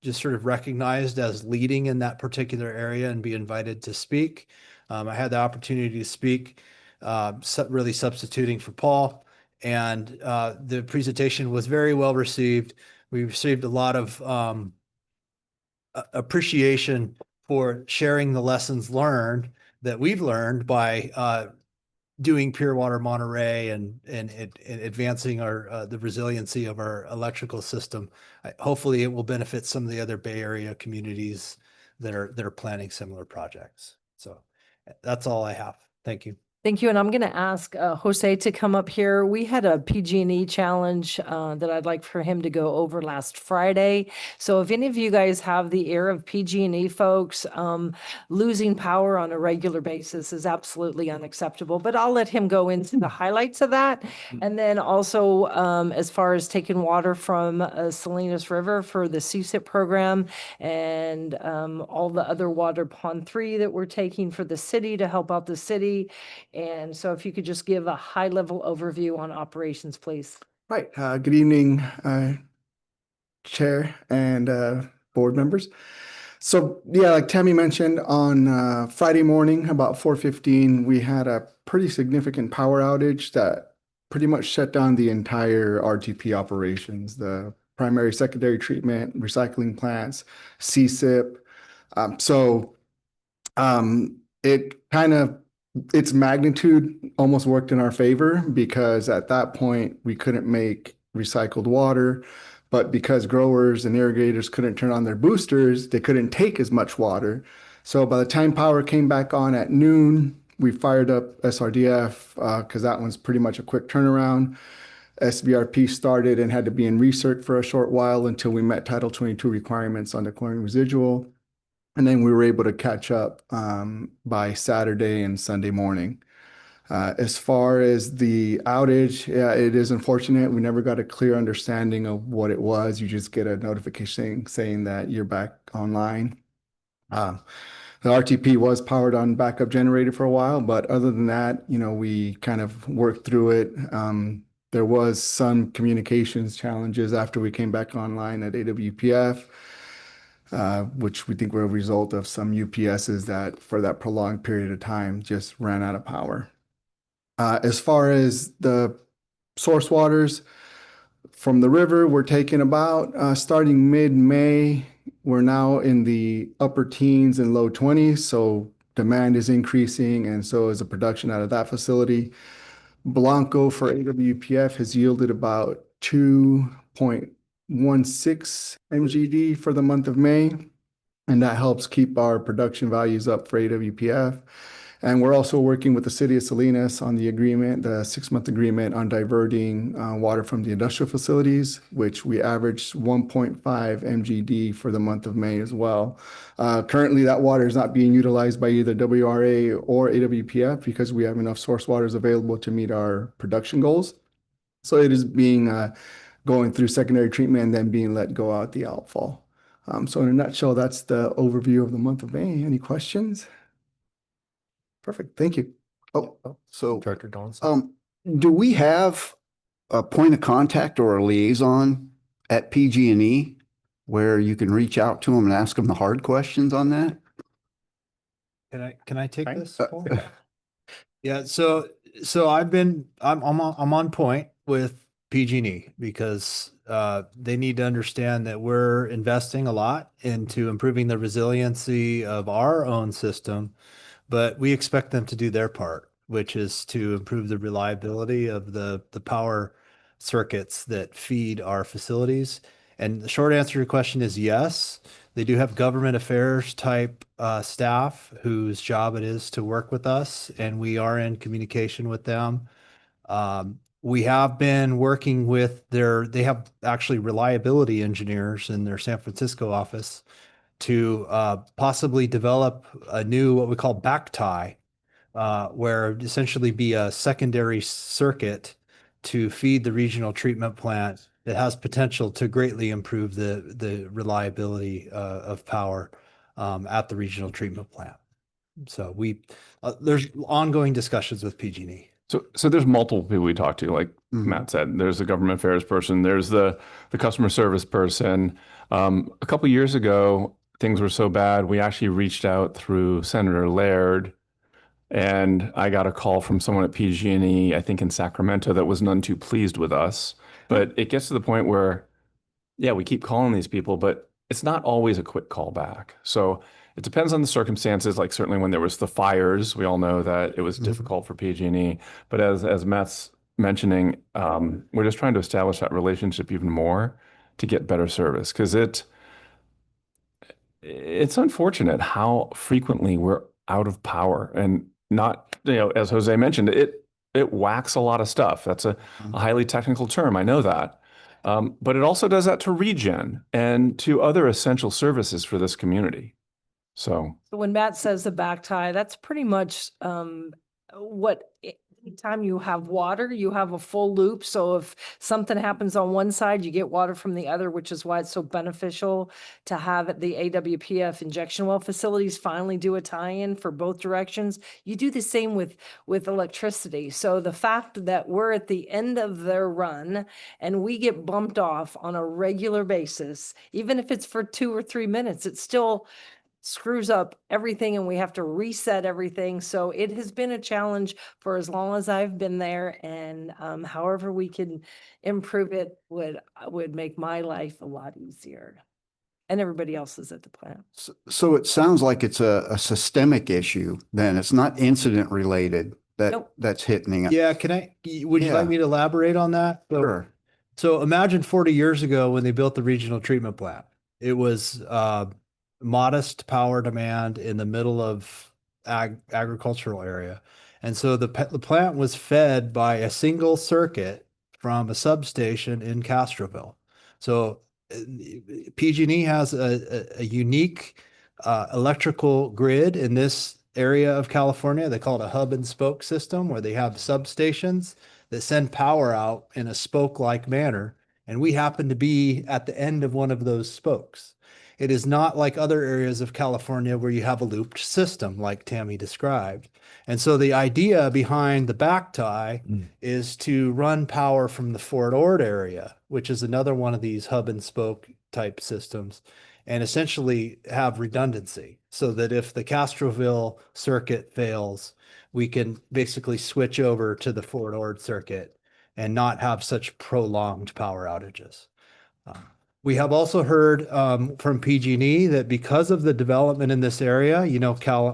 just sort of recognized as leading in that particular area and be invited to speak. I had the opportunity to speak, really substituting for Paul, and the presentation was very well received. We received a lot of appreciation for sharing the lessons learned that we've learned by doing Pure Water Monterey and advancing our the resiliency of our electrical system. Hopefully, it will benefit some of the other Bay Area communities that are planning similar projects. So that's all I have. Thank you. Thank you. And I'm going to ask Jose to come up here. We had a PG&E challenge that I'd like for him to go over last Friday. So if any of you guys have the ear of PG&E folks, losing power on a regular basis is absolutely unacceptable. But I'll let him go into the highlights of that. And then also, as far as taking water from Salinas River for the CSIP program and all the other water Pond 3 that we're taking for the city to help out the city. And so if you could just give a high-level overview on operations, please. Right. Good evening, Chair and board members. So yeah, like Tammy mentioned, on Friday morning, about 4:15, we had a pretty significant power outage that pretty much shut down the entire RTP operations, the primary, secondary treatment, recycling plants, CSIP. Its magnitude almost worked in our favor because at that point we couldn't make recycled water, but because growers and irrigators couldn't turn on their boosters, they couldn't take as much water. So by the time power came back on at noon, we fired up SRDF because that one's pretty much a quick turnaround. SVRP started and had to be in recirc for a short while until we met Title 22 requirements on the chlorine residual. And then we were able to catch up by Saturday and Sunday morning. As far as the outage, yeah, it is unfortunate. We never got a clear understanding of what it was. You just get a notification saying that you're back online. The RTP was powered on backup generator for a while, but other than that, we kind of worked through it. There was some communications challenges after we came back online at AWPF. Which we think were a result of some UPSs that for that prolonged period of time just ran out of power. As far as the source waters from the river, we're taking about, starting mid-May, we're now in the upper teens and low 20s, so demand is increasing and so is the production out of that facility. Blanco for AWPF has yielded about 2.16 MGD for the month of May, and that helps keep our production values up for AWPF. And we're also working with the city of Salinas on the agreement, the 6-month agreement on diverting water from the industrial facilities, which we averaged 1.5 MGD for the month of May as well. Currently, that water is not being utilized by either WRA or AWPF because we have enough source waters available to meet our production goals. So it is being going through secondary treatment and then being let go out the outfall. So in a nutshell, that's the overview of the month of May. Any questions? Perfect. Thank you. So Director Donaldson. do we have a point of contact or a liaison at PG&E where you can reach out to them and ask them the hard questions on that? Can I take this, Uh, Paul? Yeah, so I'm on point with PG&E because they need to understand that we're investing a lot into improving the resiliency of our own system, but we expect them to do their part, which is to improve the reliability of the power circuits that feed our facilities. And the short answer to your question is yes. They do have government affairs type staff whose job it is to work with us, and we are in communication with them. We have been working with they have actually reliability engineers in their San Francisco office to possibly develop a new, what we call back tie, where it'd essentially be a secondary circuit to feed the regional treatment plant that has potential to greatly improve the reliability of power at the regional treatment plant. So there's ongoing discussions with PG&E. So there's multiple people we talk to, like Matt said. There's the government affairs person. There's the customer service person. A couple years ago, things were so bad, we actually reached out through Senator Laird, and I got a call from someone at PG&E, I think in Sacramento, that was none too pleased with us. But it gets to the point where, yeah, we keep calling these people, but it's not always a quick call back. So it depends on the circumstances. Like certainly when there was the fires, we all know that it was difficult for PG&E. But as Matt's mentioning, we're just trying to establish that relationship even more to get better service, because it's unfortunate how frequently we're out of power, and not, as Jose mentioned, it whacks a lot of stuff. That's a highly technical term. I know that. But it also does that to regen and to other essential services for this community. So when Matt says the back tie, that's pretty much what anytime you have water, you have a full loop. So if something happens on one side, you get water from the other, which is why it's so beneficial to have the AWPF injection well facilities finally do a tie-in for both directions. You do the same with electricity. So the fact that we're at the end of their run and we get bumped off on a regular basis, even if it's for 2 or 3 minutes, it's still screws up everything and we have to reset everything. So it has been a challenge for as long as I've been there, and however we can improve it would make my life a lot easier and everybody else's at the plant. So it sounds like it's a systemic issue then. It's not incident related that's hitting it. Yeah, would you like me to elaborate on that? Sure. So imagine 40 years ago when they built the regional treatment plant. It was modest power demand in the middle of agricultural area. And so the plant was fed by a single circuit from a substation in Castroville. So PG&E has a unique electrical grid in this area of California. They call it a hub and spoke system, where they have substations that send power out in a spoke-like manner. And we happen to be at the end of one of those spokes. It is not like other areas of California where you have a looped system like Tammy described. And so the idea behind the back tie is to run power from the Fort Ord area, which is another one of these hub and spoke type systems, and essentially have redundancy so that if the Castroville circuit fails, we can basically switch over to the Fort Ord circuit and not have such prolonged power outages. We have also heard from PG&E that because of the development in this area,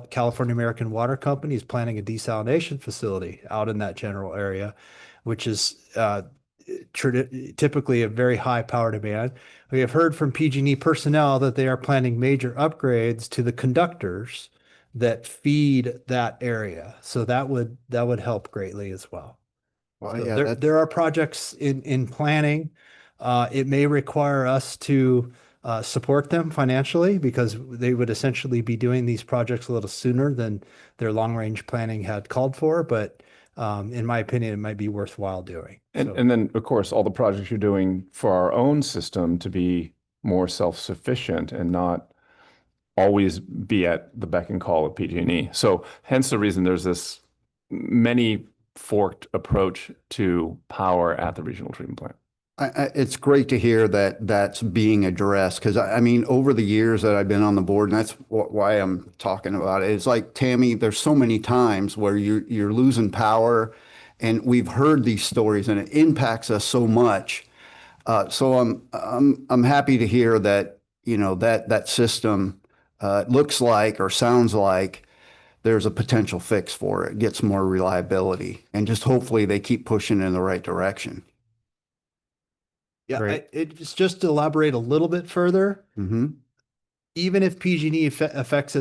California American Water Company is planning a desalination facility out in that general area, which is typically a very high power demand. We have heard from PG&E personnel that they are planning major upgrades to the conductors that feed that area. So that would help greatly as well. Well, So yeah, there are projects in planning. It may require us to support them financially because they would essentially be doing these projects a little sooner than their long-range planning had called for. But in my opinion, it might be worthwhile doing. And then, of course, all the projects you're doing for our own system to be more self-sufficient and not always be at the beck and call of PG&E. So hence the reason there's this many forked approach to power at the regional treatment plant. It's great to hear that that's being addressed because I mean, over the years that I've been on the board, and that's why I'm talking about it. It's like, Tammy, there's so many times where you're losing power, and we've heard these stories, and it impacts us so much. So I'm happy to hear that, you know, that system looks like or sounds like there's a potential fix for it, gets more reliability, and just hopefully they keep pushing in the right direction. Yeah, Great. it's just to elaborate a little bit further. Mm-hmm. Even if PG&E affects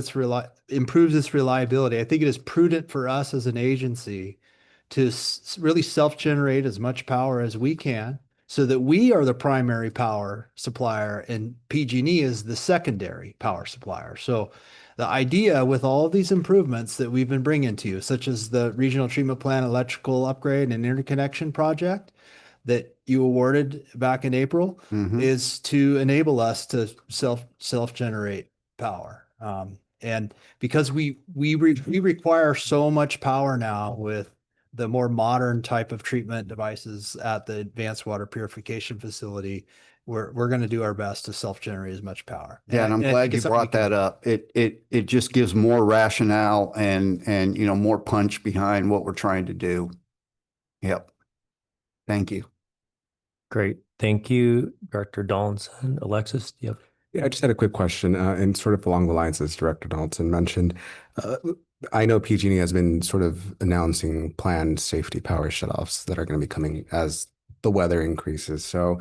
improves its reliability, I think it is prudent for us as an agency to really self-generate as much power as we can so that we are the primary power supplier and PG&E is the secondary power supplier. So the idea with all of these improvements that we've been bringing to you, such as the regional treatment plant electrical upgrade and interconnection project that you awarded back in April, is to enable us to self-generate power. And because we require so much power now with the more modern type of treatment devices at the advanced water purification facility, we're going to do our best to self-generate as much power. Yeah, and I'm glad you brought that up. It just gives more rationale and you know, more punch behind what we're trying to do. Yep. Thank you. Great. Thank you, Director Donaldson. Alexis, do you have? Yeah, I just had a quick question, and sort of along the lines as Director Donaldson mentioned. I know PG&E has been sort of announcing planned safety power shutoffs that are going to be coming as the weather increases. So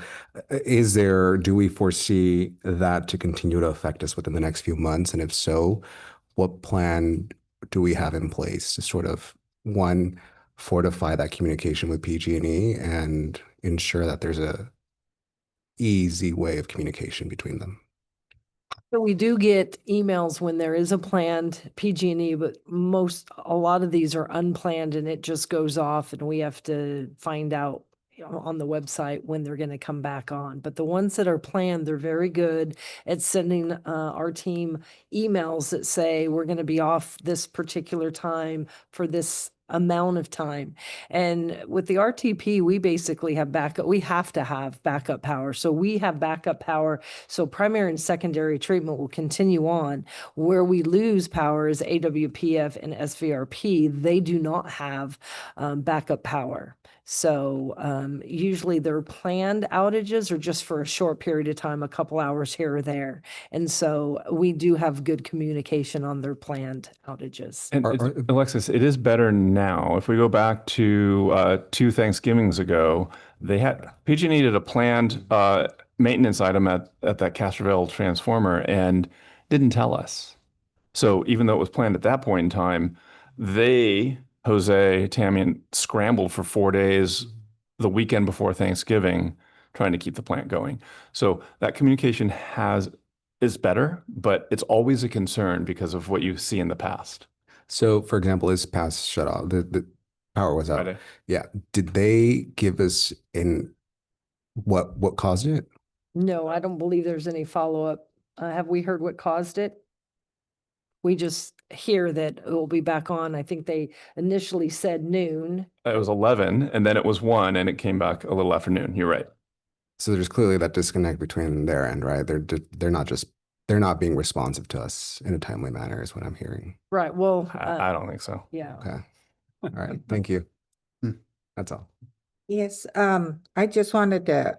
do we foresee that to continue to affect us within the next few months? And if so, what plan do we have in place to sort of, one, fortify that communication with PG&E and ensure that there's a easy way of communication between them? So we do get emails when there is a planned PG&E, but a lot of these are unplanned and it just goes off and we have to find out, you know, on the website when they're going to come back on. But the ones that are planned, they're very good at sending our team emails that say we're going to be off this particular time for this amount of time. And with the RTP, we basically have backup. We have to have backup power. So we have backup power. So primary and secondary treatment will continue on. Where we lose power is AWPF and SVRP. They do not have backup power. So usually their planned outages are just for a short period of time, a couple hours here or there. And so we do have good communication on their planned outages. And Alexis, it is better now. If we go back to 2 Thanksgivings ago, PG&E needed a planned maintenance item at that Castroville transformer and didn't tell us. So even though it was planned at that point in time, Jose, Tammy, scrambled for 4 days the weekend before Thanksgiving, trying to keep the plant going. So that communication is better, but it's always a concern because of what you see in the past. So, for example, this past shut off, the power was out. Friday. Yeah. Did they give us what caused it? No, I don't believe there's any follow-up. Have we heard what caused it? We just hear that it will be back on. I think they initially said noon. It was 11 and then it was 1 and it came back a little after noon. You're right. So there's clearly that disconnect between their end, right? They're not being responsive to us in a timely manner is what I'm hearing. Right. Well, I don't think so. Yeah. Okay. All right. Thank you. That's all. Yes, I just wanted to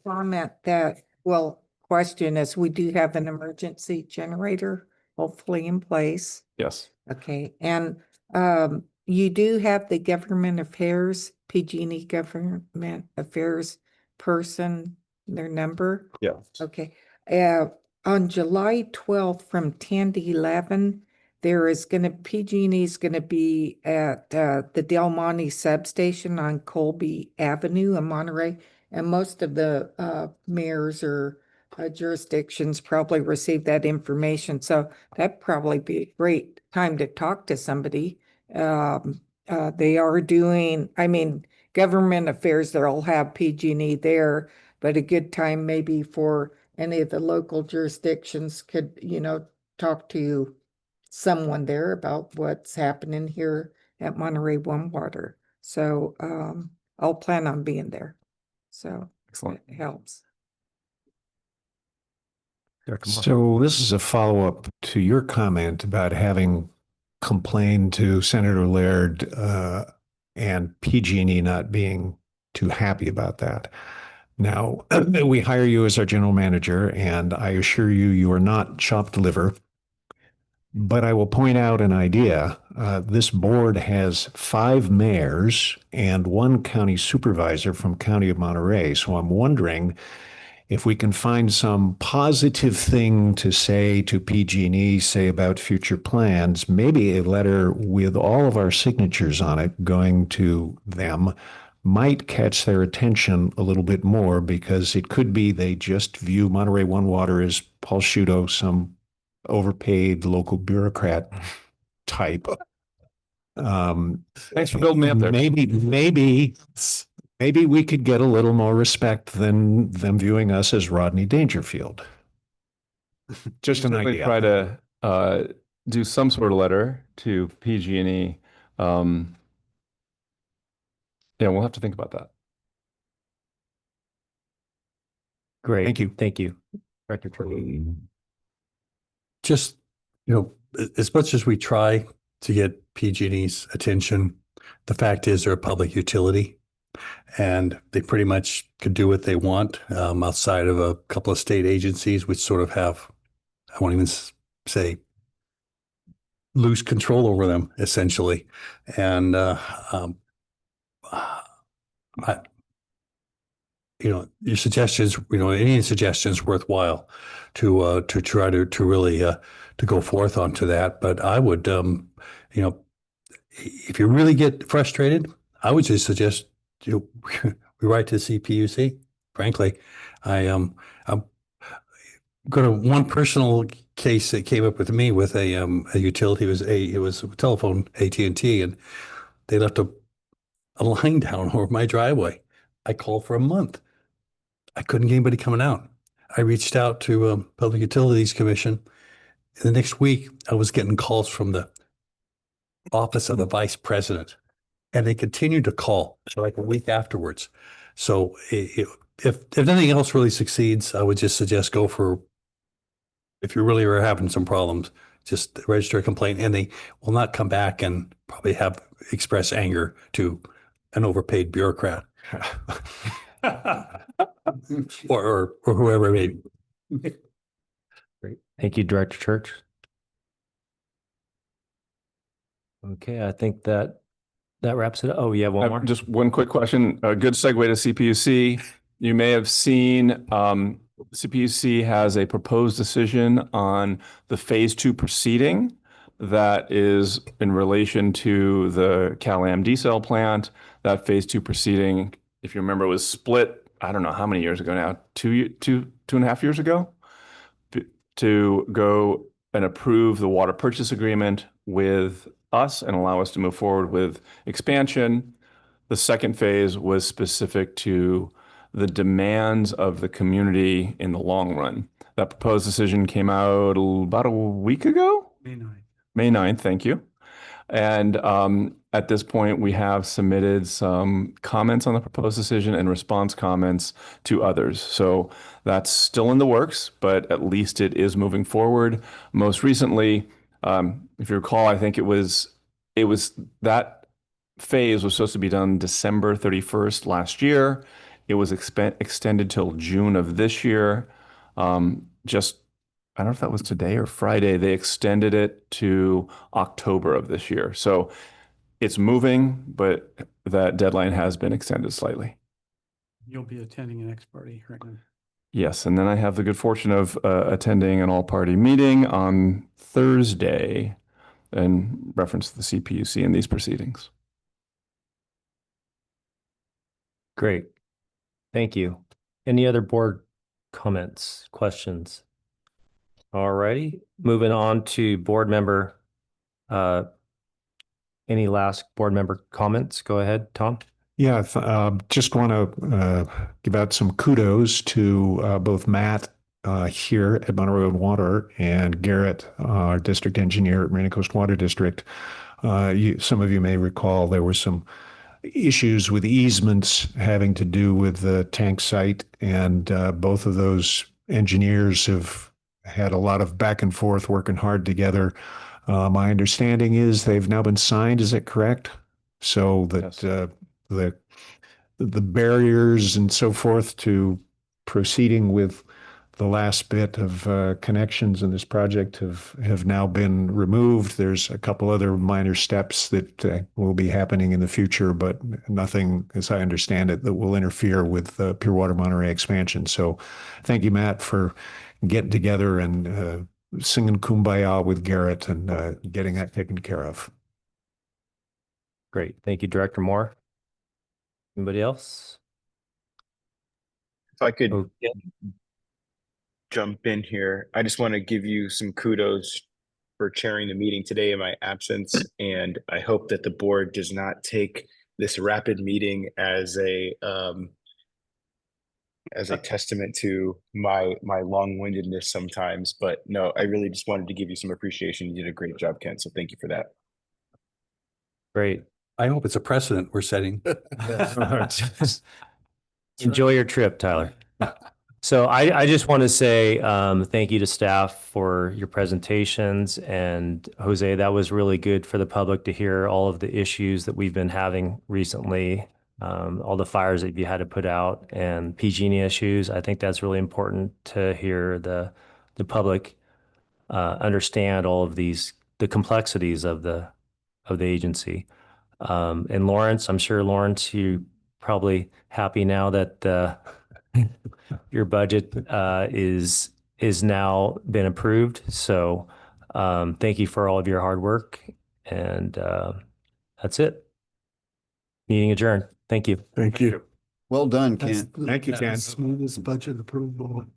comment that, well, question is, we do have an emergency generator hopefully in place. Yes. Okay, and you do have the government affairs, PG&E government affairs person, their number? Yeah. Okay, on July 12th from 10 to 11, PG&E is gonna be at the Del Monte substation on Colby Avenue in Monterey, and most of the mayors or jurisdictions probably receive that information, so that'd probably be a great time to talk to somebody. They are doing, government affairs, they'll have PG&E there, but a good time maybe for any of the local jurisdictions could, talk to someone there about what's happening here at Monterey One Water. So I'll plan on being there. So Excellent. That helps. So this is a follow-up to your comment about having complained to Senator Laird and PG&E not being too happy about that. Now, we hire you as our general manager, and I assure you, you are not chopped liver. But I will point out an idea. This board has 5 mayors and 1 county supervisor from County of Monterey. So I'm wondering if we can find some positive thing to say to PG&E, say about future plans, maybe a letter with all of our signatures on it going to them might catch their attention a little bit more, because it could be they just view Monterey One Water as Paul Sciutto, some overpaid local bureaucrat type. Thanks for building me up there. Maybe we could get a little more respect than them viewing us as Rodney Dangerfield. Just an idea. Try to do some sort of letter to PG&E. Yeah, we'll have to think about that. Great. Thank you. Thank you, Director Turkey. Just, as much as we try to get PG&E's attention, the fact is they're a public utility and they pretty much could do what they want outside of a couple of state agencies, which sort of have, I won't even say, loose control over them, essentially. And, your suggestions, any suggestions worthwhile to try to really to go forth onto that. But I would, if you really get frustrated, I would just suggest we write to CPUC. Frankly, I'm going to one personal case that came up with me with a utility. It was a telephone, AT&T, and they left a line down over my driveway. I called for a month. I couldn't get anybody coming out. I reached out to Public Utilities Commission. And the next week, I was getting calls from the office of the vice president, and they continued to call for like a week afterwards. So if nothing else really succeeds, I would just suggest go for, if you really are having some problems, just register a complaint, and they will not come back and probably express anger to an overpaid bureaucrat. or whoever it may be. Great. Thank you, Director Church. Okay, I think that wraps it up. Oh, yeah, one more. Just one quick question. A good segue to CPUC. You may have seen CPUC has a proposed decision on the phase 2 proceeding that is in relation to the Cal-Am D-cell plant. That phase 2 proceeding, if you remember, was split, I don't know how many years ago now, 2.5 years ago, to go and approve the water purchase agreement with us and allow us to move forward with expansion. The second phase was specific to the demands of the community in the long run. That proposed decision came out about a week ago? May 9th. May 9th, thank you. And at this point, we have submitted some comments on the proposed decision and response comments to others. So that's still in the works, but at least it is moving forward. Most recently, if you recall, I think it was that phase was supposed to be done December 31st last year. It was extended till June of this year. I don't know if that was today or Friday, they extended it to October of this year. So it's moving, but that deadline has been extended slightly. You'll be attending an ex-party right now. Yes, and then I have the good fortune of attending an all-party meeting on Thursday in reference to the CPUC in these proceedings. Great. Thank you. Any other board comments, questions? All righty, moving on to board member. Any last board member comments? Go ahead, Tom. Yeah, just want to give out some kudos to both Matt here at Monterey Water and Garrett, our district engineer at Marina Coast Water District. Some of you may recall there were some issues with easements having to do with the tank site. And both of those engineers have had a lot of back and forth working hard together. My understanding is they've now been signed. Is that correct? So that the barriers and so forth to proceeding with the last bit of connections in this project have now been removed. There's a couple other minor steps that will be happening in the future, but nothing, as I understand it, that will interfere with the Pure Water Monterey expansion. So thank you, Matt, for getting together and singing Kumbaya with Garrett and getting that taken care of. Great. Thank you, Director Moore. Anybody else? If I could Okay. jump in here, I just want to give you some kudos for chairing the meeting today in my absence. And I hope that the board does not take this rapid meeting as a testament to my long-windedness sometimes. But no, I really just wanted to give you some appreciation. You did a great job, Ken. So thank you for that. Great. I hope it's a precedent we're setting. Enjoy your trip, Tyler. So I just want to say thank you to staff for your presentations. And Jose, that was really good for the public to hear all of the issues that we've been having recently, all the fires that you had to put out and PG&E issues. I think that's really important to hear the public understand all of these, the complexities of the agency. And Lawrence, I'm sure Lawrence, you probably happy now that your budget is now been approved. So thank you for all of your hard work. And that's it. Meeting adjourned. Thank you. Thank you. Well done, Ken. Thank you, Ken. Smoothest budget approval.